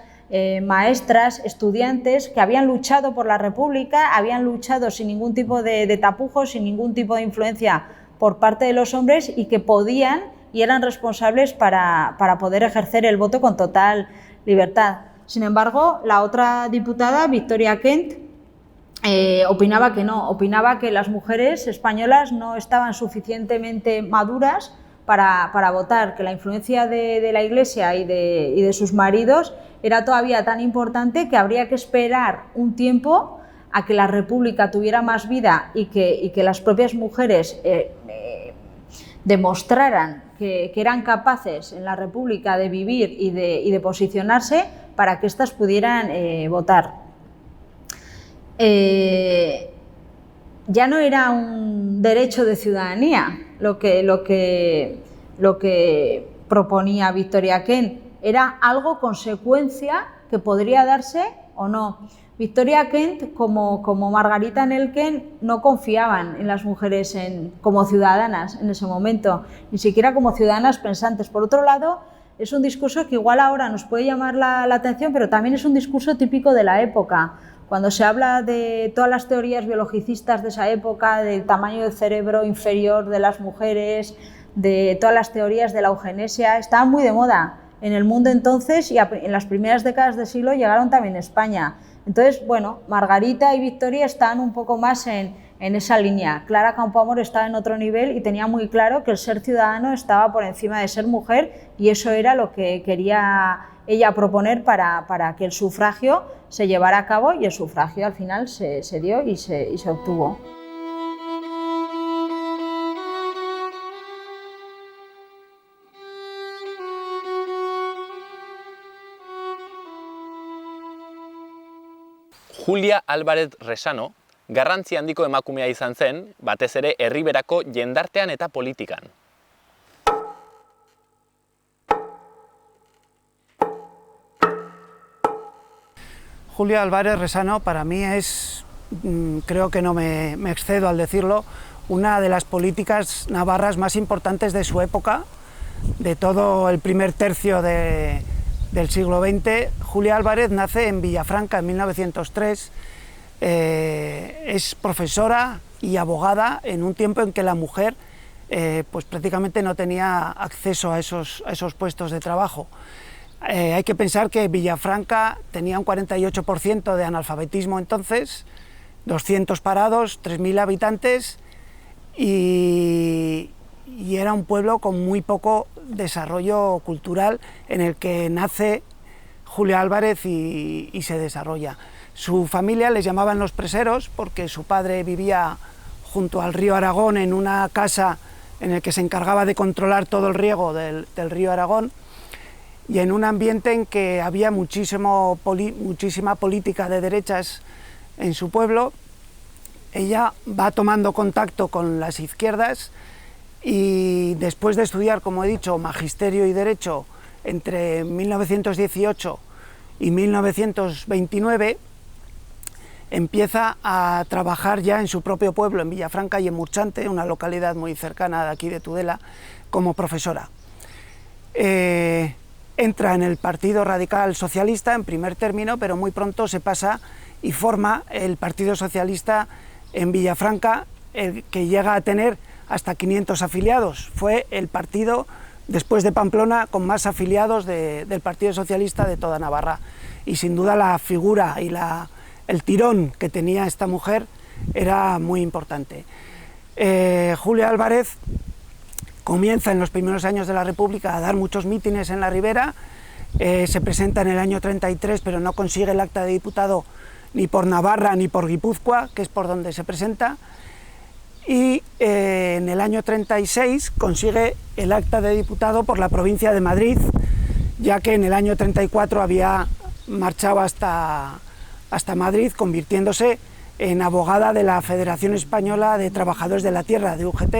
maestras, estudiantes, que habían luchado por la República, habían luchado sin ningún tipo de tapujos, sin ningún tipo de influencia por parte de los hombres y que podían y eran responsables para poder ejercer el voto con total libertad. Sin embargo, la otra diputada, Victoria Kent, opinaba que no, opinaba que las mujeres españolas no estaban suficientemente maduras para votar, que la influencia de la Iglesia y de sus maridos era todavía tan importante que habría que esperar un tiempo a que la República tuviera más vida y que las propias mujeres demostraran que eran capaces en la República de vivir y de posicionarse para que éstas pudieran votar. Ya no era un derecho de ciudadanía lo que proponía Victoria Kent, era algo consecuencia que podría darse o no. Victoria Kent, como Margarita Nelken, no confiaban en las mujeres como ciudadanas en ese momento, ni siquiera como ciudadanas pensantes. Por otro lado, es un discurso que igual ahora nos puede llamar la atención, pero también es un discurso típico de la época. Cuando se habla de todas las teorías biologicistas de esa época, del tamaño del cerebro inferior de las mujeres, de todas las teorías de la eugenesia, estaban muy de moda en el mundo entonces y en las primeras décadas del siglo llegaron también a España. Entonces, bueno, Margarita y Victoria están un poco más en esa línea. Clara Campoamor estaba en otro nivel y tenía muy claro que el ser ciudadano estaba por encima de ser mujer y eso era lo que quería ella proponer para que el sufragio se llevara a cabo y el sufragio al final se dio y se obtuvo. Julia Álvarez Resano garrantzi handiko emakumea izan zen, batez ere herriberako jendartean eta politikan. Julia Álvarez Resano para mí es, creo que no me excedo al decirlo, una de las políticas navarras más importantes de su época, de todo el primer tercio del siglo XX. Julia Álvarez nace en Villafranca en 1903, es profesora y abogada en un tiempo en que la mujer pues prácticamente no tenía acceso a esos puestos de trabajo. Hay que pensar que Villafranca tenía un 48% de analfabetismo entonces, 200 parados, 3.000 habitantes y era un pueblo con muy poco desarrollo cultural en el que nace Julia Álvarez y se desarrolla. Su familia les llamaban los preseros porque su padre vivía junto al río Aragón en una casa en el que se encargaba de controlar todo el riego del río Aragón y en un ambiente en que había muchísima política de derechas en su pueblo. Ella va tomando contacto con las izquierdas y después de estudiar, como he dicho, Magisterio y Derecho entre 1918 y 1929, empieza a trabajar ya en su propio pueblo, en Villafranca y en Murchante, una localidad muy cercana de aquí de Tudela, como profesora. Entra en el Partido Radical Socialista en primer término, pero muy pronto se pasa y forma el Partido Socialista en Villafranca, que llega a tener hasta 500 afiliados. Fue el partido, después de Pamplona, con más afiliados del Partido Socialista de toda Navarra. Y sin duda la figura y el tirón que tenía esta mujer era muy importante. Julia Álvarez comienza en los primeros años de la República a dar muchos mítines en la Ribera, se presenta en el año 33, pero no consigue el acta de diputado ni por Navarra ni por Guipúzcoa, que es por donde se presenta, y en el año 36 consigue el acta de diputado por la provincia de Madrid, ya que en el año 34 había marchado hasta Madrid, convirtiéndose en abogada de la Federación Española de Trabajadores de la Tierra, de UGT.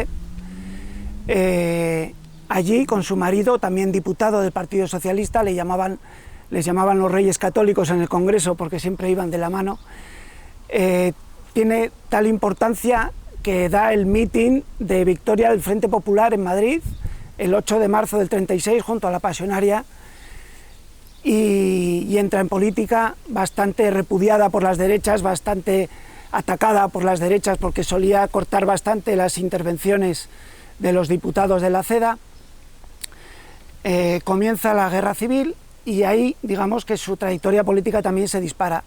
Allí, con su marido, también diputado del Partido Socialista, les llamaban los Reyes Católicos en el Congreso porque siempre iban de la mano. Tiene tal importancia que da el mitin de victoria del Frente Popular en Madrid el 8 de marzo del 36 junto a la Pasionaria y entra en política bastante repudiada por las derechas, bastante atacada por las derechas porque solía cortar bastante las intervenciones de los diputados de la CEDA. Comienza la Guerra Civil y ahí digamos que su trayectoria política también se dispara.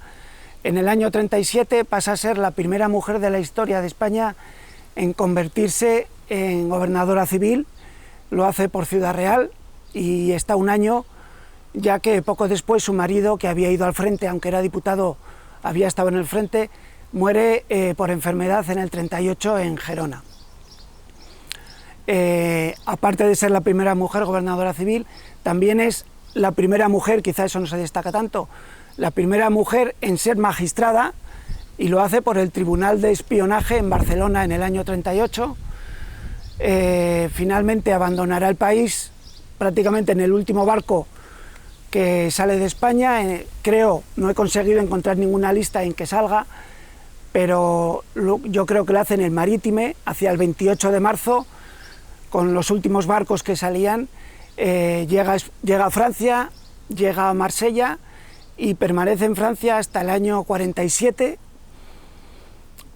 En el año 37 pasa a ser la primera mujer de la historia de España en convertirse en gobernadora civil, lo hace por Ciudad Real y está un año, ya que poco después su marido, que había ido al frente, aunque era diputado, había estado en el frente, muere por enfermedad en el 38 en Gerona. aparte de ser la primera mujer gobernadora civil, también es la primera mujer, quizá eso no se destaca tanto, la primera mujer en ser magistrada, y lo hace por el Tribunal de Espionaje en Barcelona en el año 38. Finalmente abandonará el país prácticamente en el último barco que sale de España. Creo, no he conseguido encontrar ninguna lista en que salga, pero yo creo que lo hace en el Marítime hacia el 28 de marzo, con los últimos barcos que salían. Llega a Francia, llega a Marsella y permanece en Francia hasta el año 47,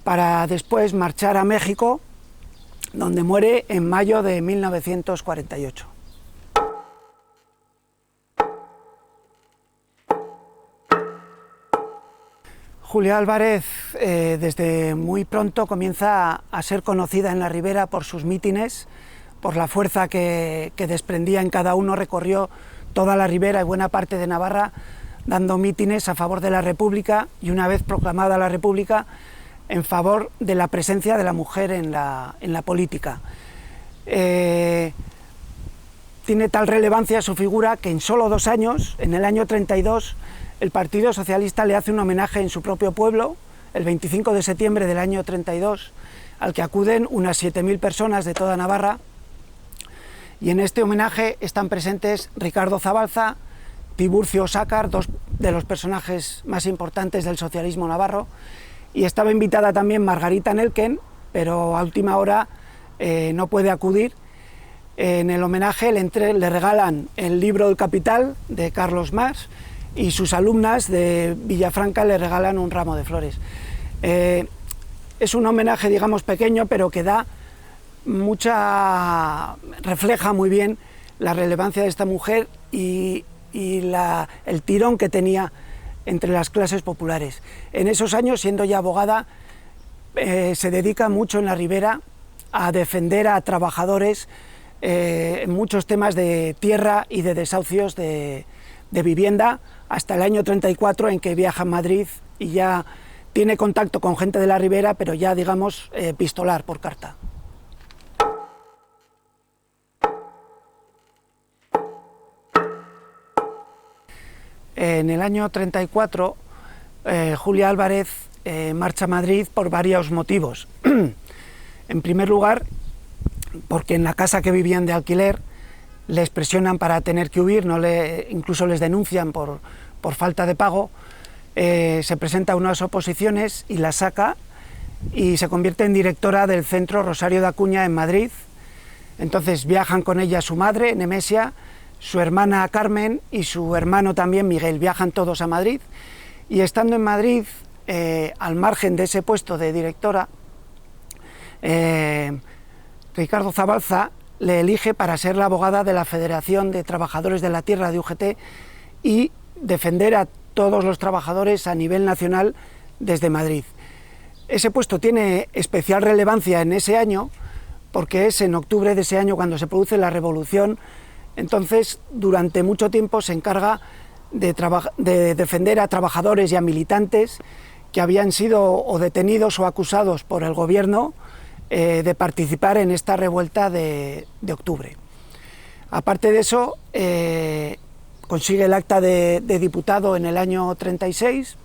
para después marchar a México, donde muere en mayo de 1948. Julia Álvarez desde muy pronto comienza a ser conocida en la Ribera por sus mítines, por la fuerza que desprendía en cada uno. Recorrió toda la Ribera y buena parte de Navarra dando mítines a favor de la República, y una vez proclamada la República, en favor de la presencia de la mujer en la política. Tiene tal relevancia su figura que en solo 2 años, en el año 32, el Partido Socialista le hace un homenaje en su propio pueblo, el 25 de septiembre del año 32, al que acuden unas 7.000 personas de toda Navarra, y en este homenaje están presentes Ricardo Zabalza, Tiburcio Osácar, 2 de los personajes más importantes del socialismo navarro, y estaba invitada también Margarita Nelken, pero a última hora no puede acudir. En el homenaje le regalan el libro El Capital de Carlos Marx, y sus alumnas de Villafranca le regalan un ramo de flores. Es un homenaje, digamos, pequeño, pero que refleja muy bien la relevancia de esta mujer y el tirón que tenía entre las clases populares. En esos años, siendo ya abogada, se dedica mucho en la Ribera a defender a trabajadores en muchos temas de tierra y de desahucios de vivienda, hasta el año 34, en que viaja a Madrid y ya tiene contacto con gente de la Ribera, pero ya, digamos, epistolar, por carta. En el año 34, Julia Álvarez marcha a Madrid por varios motivos. En primer lugar, porque en la casa que vivían de alquiler les presionan para tener que huir, incluso les denuncian por falta de pago. Se presenta a unas oposiciones y la saca, y se convierte en directora del Centro Rosario de Acuña en Madrid. Entonces viajan con ella su madre, Nemesia, su hermana Carmen y su hermano también, Miguel. Viajan todos a Madrid, y estando en Madrid, al margen de ese puesto de directora, Ricardo Zabalza le elige para ser la abogada de la Federación de Trabajadores de la Tierra de UGT y defender a todos los trabajadores a nivel nacional desde Madrid. Ese puesto tiene especial relevancia en ese año, porque es en octubre de ese año cuando se produce la revolución. Entonces, durante mucho tiempo se encarga de defender a trabajadores y a militantes que habían sido o detenidos o acusados por el gobierno de participar en esta revuelta de octubre. Aparte de eso, consigue el acta de diputado en el año 36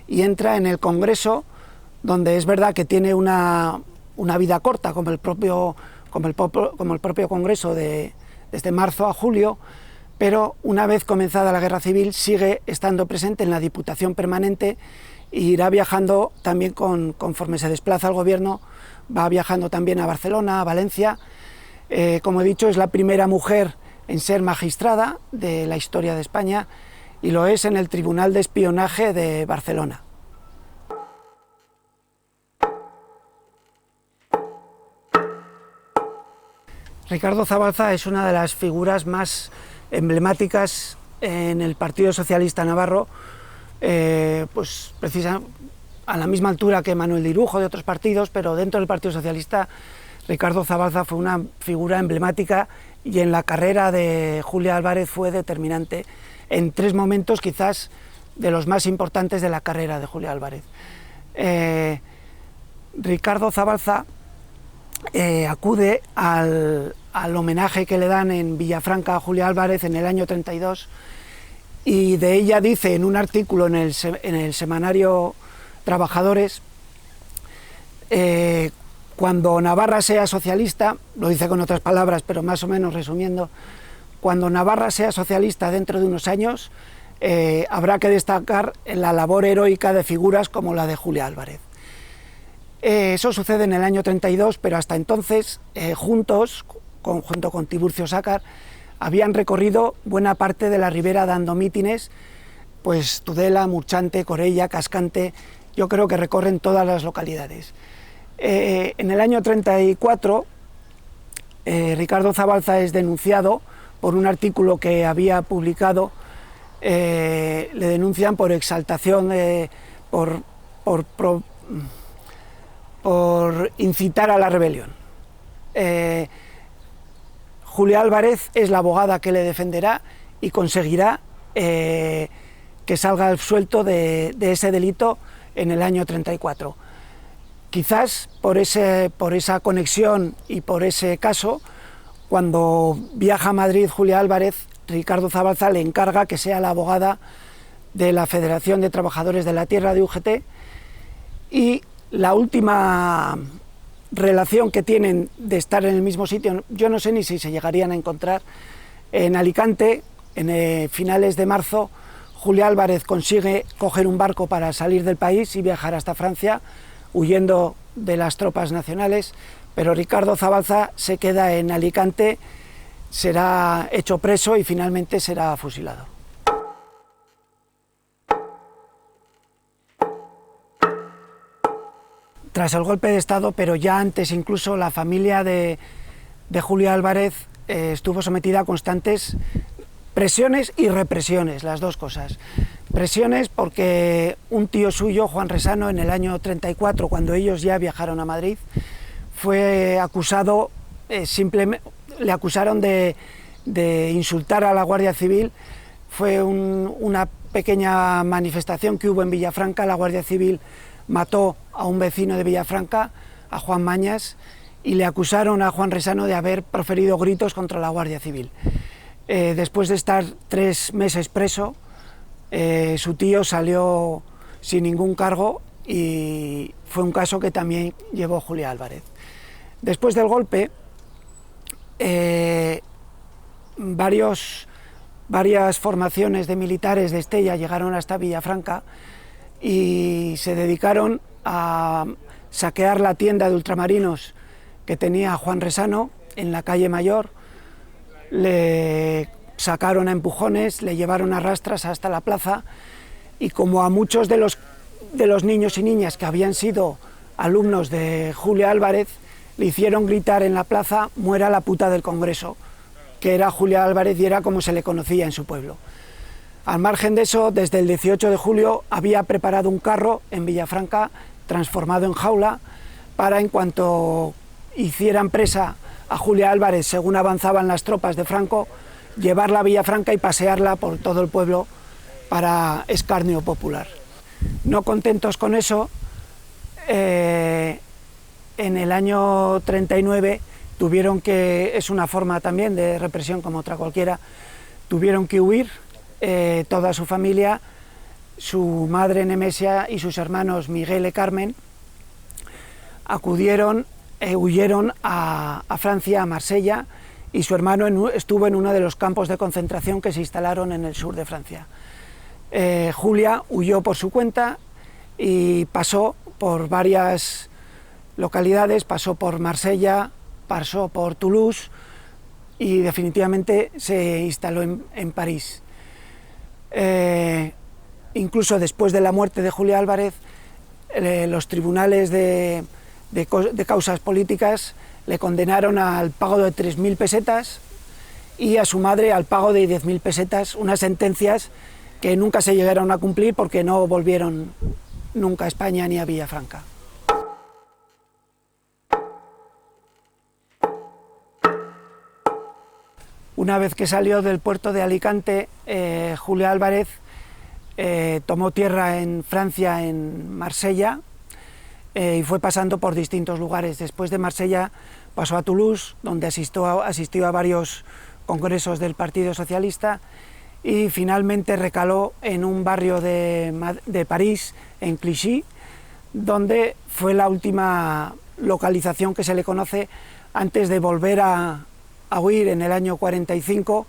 y entra en el Congreso, donde es verdad que tiene una vida corta, como el propio Congreso desde marzo a julio, pero una vez comenzada la Guerra Civil sigue estando presente en la Diputación Permanente e irá viajando también conforme se desplaza al gobierno, va viajando también a Barcelona, a Valencia. Como he dicho, es la primera mujer en ser magistrada de la historia de España, y lo es en el Tribunal de Espionaje de Barcelona. Ricardo Zabalza es una de las figuras más emblemáticas en el Partido Socialista Navarro, pues a la misma altura que Manuel de Irujo de otros partidos, pero dentro del Partido Socialista Ricardo Zabalza fue una figura emblemática, y en la carrera de Julia Álvarez fue determinante en 3 momentos quizás de los más importantes de la carrera de Julia Álvarez. Ricardo Zabalza acude al homenaje que le dan en Villafranca a Julia Álvarez en el año 32, y de ella dice en un artículo en el semanario Trabajadores, cuando Navarra sea socialista, lo dice con otras palabras, pero más o menos resumiendo, cuando Navarra sea socialista dentro de unos años, habrá que destacar la labor heroica de figuras como la de Julia Álvarez. Eso sucede en el año 32, pero hasta entonces, junto con Tiburcio Sácar, habían recorrido buena parte de la ribera dando mítines, pues Tudela, Murchante, Corella, Cascante, yo creo que recorren todas las localidades. En el año 34, Ricardo Zabalza es denunciado por un artículo que había publicado, le denuncian por exaltación, por incitar a la rebelión. Julia Álvarez es la abogada que le defenderá y conseguirá que salga absuelto de ese delito en el año 34. Quizás por esa conexión y por ese caso, cuando viaja a Madrid Julia Álvarez, Ricardo Zabalza le encarga que sea la abogada de la Federación de Trabajadores de la Tierra de UGT, y la última relación que tienen de estar en el mismo sitio, yo no sé ni si se llegarían a encontrar, en Alicante, en finales de marzo, Julia Álvarez consigue coger un barco para salir del país y viajar hasta Francia, huyendo de las tropas nacionales, pero Ricardo Zabalza se queda en Alicante, será hecho preso y finalmente será fusilado. Tras el golpe de Estado, pero ya antes incluso, la familia de Julia Álvarez estuvo sometida a constantes presiones y represiones, las dos cosas. Presiones porque un tío suyo, Juan Resano, en el año 34, cuando ellos ya viajaron a Madrid, fue acusado, le acusaron de insultar a la Guardia Civil. Fue una pequeña manifestación que hubo en Villafranca. La Guardia Civil mató a un vecino de Villafranca, a Juan Mañas, y le acusaron a Juan Resano de haber proferido gritos contra la Guardia Civil. Después de estar 3 meses preso, su tío salió sin ningún cargo y fue un caso que también llevó Julia Álvarez. Después del golpe, varias formaciones de militares de Estella llegaron hasta Villafranca y se dedicaron a saquear la tienda de ultramarinos que tenía Juan Resano en la calle Mayor. Le sacaron a empujones, le llevaron a rastras hasta la plaza, y como a muchos de los niños y niñas que habían sido alumnos de Julia Álvarez, le hicieron gritar en la plaza: "Muera la puta del Congreso", que era Julia Álvarez y era como se le conocía en su pueblo. Al margen de eso, desde el 18 de julio había preparado un carro en Villafranca transformado en jaula para, en cuanto hicieran presa a Julia Álvarez según avanzaban las tropas de Franco, llevarla a Villafranca y pasearla por todo el pueblo para escarnio popular. No contentos con eso, en el año 39 tuvieron que, es una forma también de represión como otra cualquiera, tuvieron que huir toda su familia, su madre Nemesia y sus hermanos Miguel y Carmen, huyeron a Francia, a Marsella, y su hermano estuvo en uno de los campos de concentración que se instalaron en el sur de Francia. Julia huyó por su cuenta y pasó por varias localidades, pasó por Marsella, pasó por Toulouse y definitivamente se instaló en París. Incluso después de la muerte de Julia Álvarez, los tribunales de causas políticas le condenaron al pago de 3.000 pesetas y a su madre al pago de 10.000 pesetas, unas sentencias que nunca se llegaron a cumplir porque no volvieron nunca a España ni a Villafranca. Una vez que salió del puerto de Alicante, Julia Álvarez tomó tierra en Francia, en Marsella, y fue pasando por distintos lugares. Después de Marsella pasó a Toulouse, donde asistió a varios congresos del Partido Socialista, y finalmente recaló en un barrio de París, en Clichy, donde fue la última localización que se le conoce antes de volver a huir en el año 45,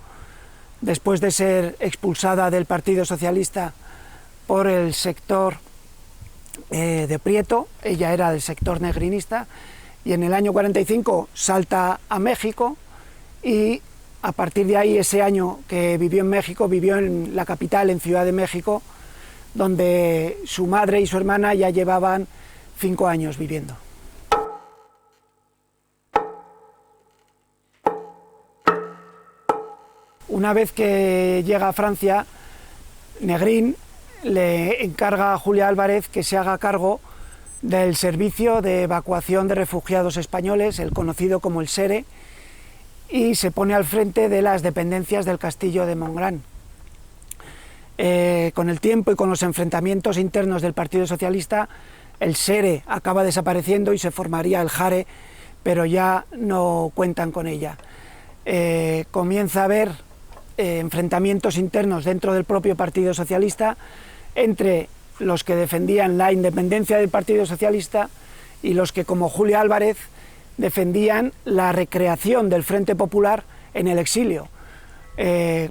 después de ser expulsada del Partido Socialista por el sector de Prieto. Ella era del sector negrinista, y en el año 45 salta a México, y a partir de ahí, ese año que vivió en México, vivió en la capital, en Ciudad de México, donde su madre y su hermana ya llevaban 5 años viviendo. Una vez que llega a Francia, Negrín le encarga a Julia Álvarez que se haga cargo del servicio de evacuación de refugiados españoles, el conocido como el SERE, y se pone al frente de las dependencias del castillo de Montgrand. Con el tiempo y con los enfrentamientos internos del Partido Socialista, el SERE acaba desapareciendo y se formaría el JARE, pero ya no cuentan con ella. Comienza a haber enfrentamientos internos dentro del propio Partido Socialista entre los que defendían la independencia del Partido Socialista y los que, como Julia Álvarez, defendían la recreación del Frente Popular en el exilio,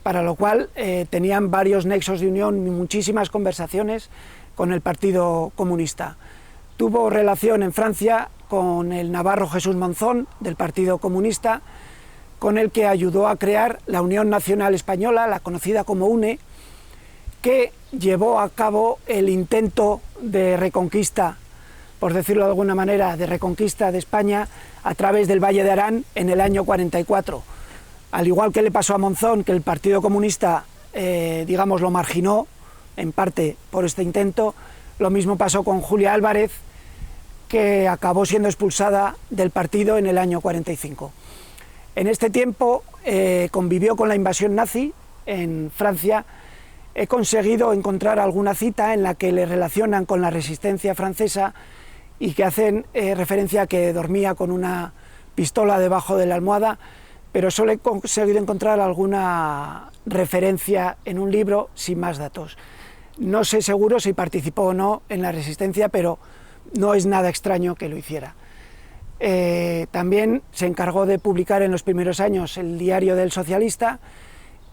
para lo cual tenían varios nexos de unión y muchísimas conversaciones con el Partido Comunista. Tuvo relación en Francia con el navarro Jesús Monzón, del Partido Comunista, con el que ayudó a crear la Unión Nacional Española, la conocida como UNE, que llevó a cabo el intento de reconquista, por decirlo de alguna manera, de reconquista de España a través del Valle de Arán en el año 44. Al igual que le pasó a Monzón, que el Partido Comunista, digamos, lo marginó en parte por este intento, lo mismo pasó con Julia Álvarez, que acabó siendo expulsada del partido en el año 45. En este tiempo convivió con la invasión nazi en Francia. He conseguido encontrar alguna cita en la que le relacionan con la resistencia francesa y que hacen referencia a que dormía con una pistola debajo de la almohada, pero solo he conseguido encontrar alguna referencia en un libro sin más datos. No sé seguro si participó o no en la resistencia, pero no es nada extraño que lo hiciera. También se encargó de publicar en los primeros años el Diario del Socialista,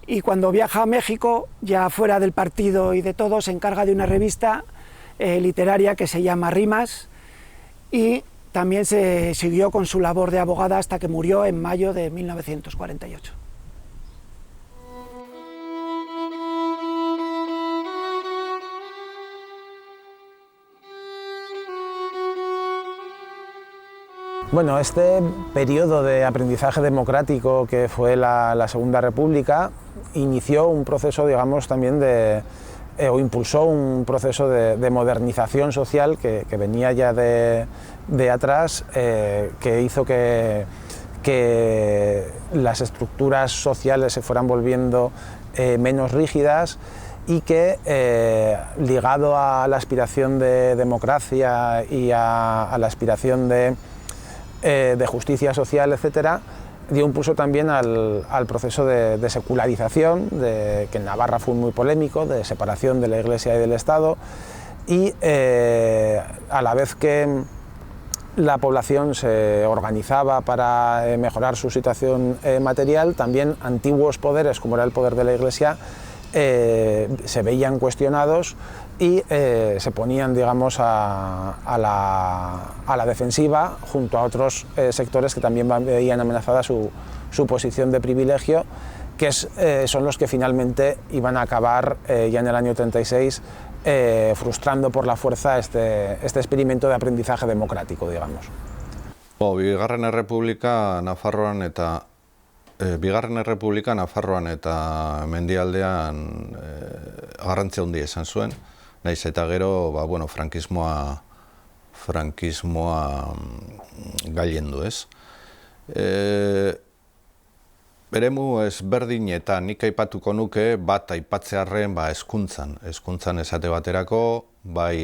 y cuando viaja a México, ya fuera del partido y de todo, se encarga de una revista literaria que se llama Rimas, y también se siguió con su labor de abogada hasta que murió en mayo de 1948. Bueno, este periodo de aprendizaje democrático que fue la Segunda República inició un proceso, digamos, también o impulsó un proceso de modernización social que venía ya de atrás, que hizo que las estructuras sociales se fueran volviendo menos rígidas, y que, ligado a la aspiración de democracia y a la aspiración de justicia social, etcétera, dio impulso también al proceso de secularización, que en Navarra fue muy polémico, de separación de la Iglesia y del Estado, y a la vez que la población se organizaba para mejorar su situación material, también antiguos poderes, como era el poder de la Iglesia, se veían cuestionados y se ponían, digamos, a la defensiva junto a otros sectores que también veían amenazada su posición de privilegio, que son los que finalmente iban a acabar ya en el año 36 frustrando por la fuerza este experimento de aprendizaje democrático, digamos. Bigarren Errepublika Nafarroan eta mendialdean garrantzia handia izan zuen, nahiz eta gero, frankismoa gailendu, ez? Eremu ezberdin eta nik aipatuko nuke bat aipatzearren hezkuntzan esate baterako, bai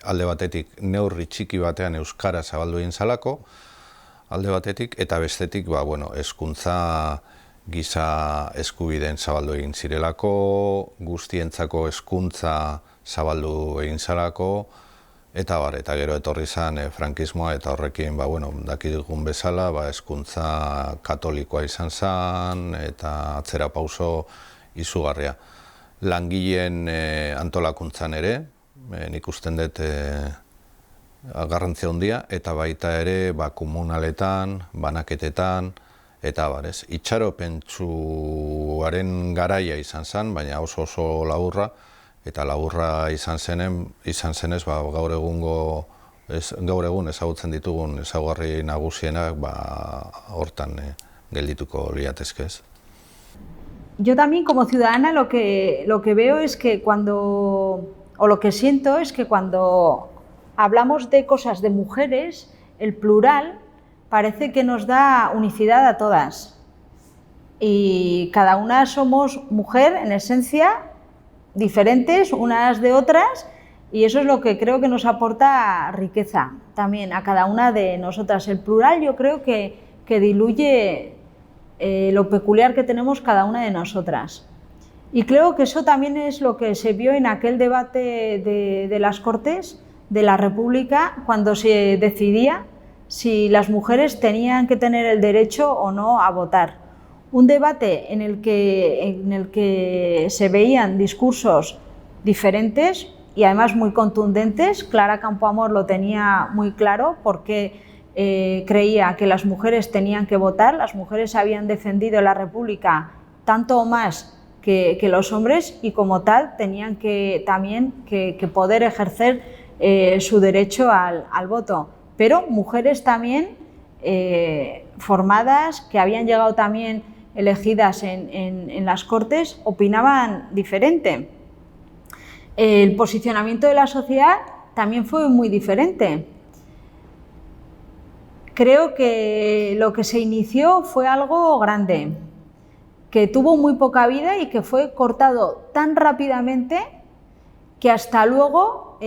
alde batetik neurri txiki batean euskara zabaldu egin zalako, alde batetik, eta bestetik hezkuntza giza eskubideen zabaldu egin zirelako, guztientzako hezkuntza zabaldu egin zalako, eta gero etorri zen frankismoa eta horrekin dakigun bezala hezkuntza katolikoa izan zen eta atzera pauso izugarria. Langileen antolakuntzan ere, nik usten dut garrantzia handia, eta baita ere komunaletan, banaketetan, eta itxaropentsuaren garaia izan zen, baina oso laburra, eta laburra izan zenez gaur egun ezagutzen ditugun ezaugarri nagusienak hortan geldituko liratezke. Yo también como ciudadana lo que veo es que lo que siento es que cuando hablamos de cosas de mujeres, el plural parece que nos da unicidad a todas. Y cada una somos mujer en esencia, diferentes unas de otras, y eso es lo que creo que nos aporta riqueza también a cada una de nosotras. El plural yo creo que diluye lo peculiar que tenemos cada una de nosotras. Y creo que eso también es lo que se vio en aquel debate de las Cortes de la República, cuando se decidía si las mujeres tenían que tener el derecho o no a votar. Un debate en el que se veían discursos diferentes y además muy contundentes. Clara Campoamor lo tenía muy claro porque creía que las mujeres tenían que votar, las mujeres habían defendido la República tanto o más que los hombres y como tal tenían también que poder ejercer su derecho al voto. Pero mujeres también formadas, que habían llegado también elegidas en las Cortes, opinaban diferente. El posicionamiento de la sociedad también fue muy diferente. Creo que lo que se inició fue algo grande, que tuvo muy poca vida y que fue cortado tan rápidamente que hasta luego,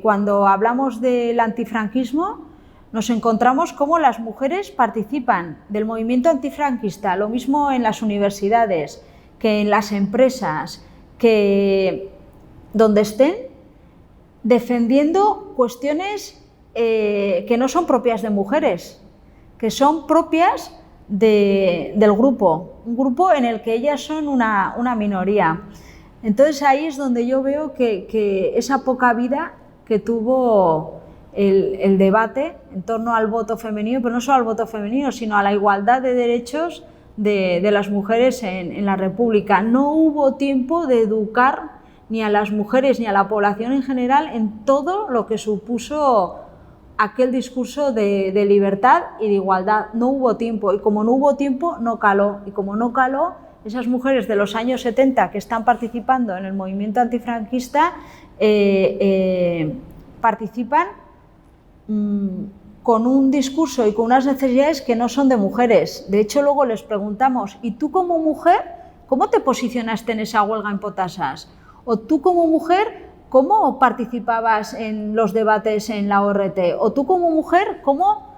cuando hablamos del antifranquismo, nos encontramos cómo las mujeres participan del movimiento antifranquista, lo mismo en las universidades, que en las empresas, que donde estén, defendiendo cuestiones que no son propias de mujeres, que son propias del grupo, un grupo en el que ellas son una minoría. Entonces ahí es donde yo veo que esa poca vida que tuvo el debate en torno al voto femenino, pero no solo al voto femenino, sino a la igualdad de derechos de las mujeres en la República. No hubo tiempo de educar ni a las mujeres ni a la población en general en todo lo que supuso aquel discurso de libertad y de igualdad. No hubo tiempo, y como no hubo tiempo, no caló. Y como no caló, esas mujeres de los años 70 que están participando en el movimiento antifranquista participan con un discurso y con unas necesidades que no son de mujeres. De hecho, luego les preguntamos, ¿y tú como mujer cómo te posicionaste en esa huelga en Potasas? ¿O tú como mujer cómo participabas en los debates en la ORT? ¿O tú como mujer cómo...?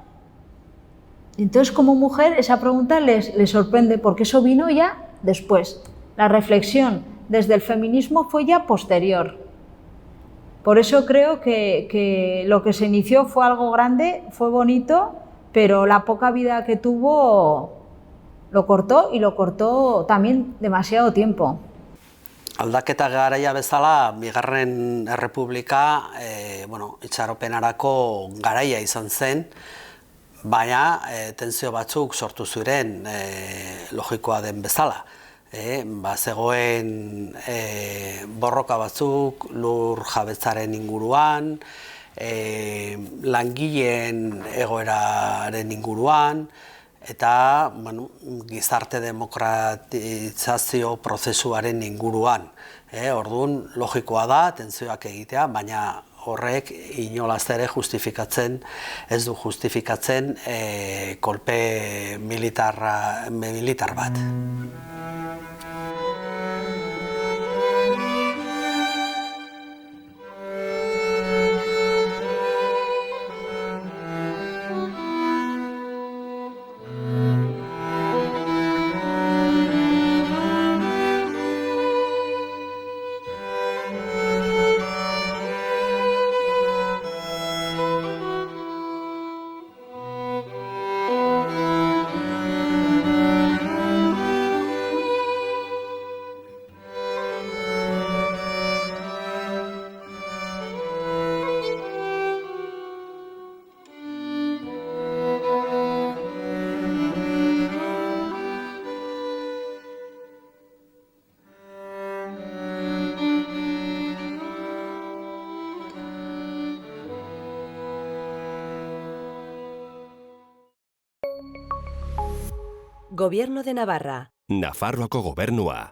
Entonces, como mujer, esa pregunta les sorprende, porque eso vino ya después. La reflexión desde el feminismo fue ya posterior. Por eso creo que lo que se inició fue algo grande, fue bonito, pero la poca vida que tuvo lo cortó, y lo cortó también demasiado tiempo. Aldaketa garaia bezala, Bigarren Errepublika itxaropenarako garaia izan zen, baina tentsio batzuk sortu ziren logikoa den bezala. Zegoen borroka batzuk lur jabetzaren inguruan, langileen egoeraren inguruan, eta gizarte demokratizazio prozesuaren inguruan. Orduan, logikoa da, tentsioak egitea, baina horrek inolaz ere ez du justifikatzen kolpe militar bat. Gobierno de Navarra. Nafarroako gobernua.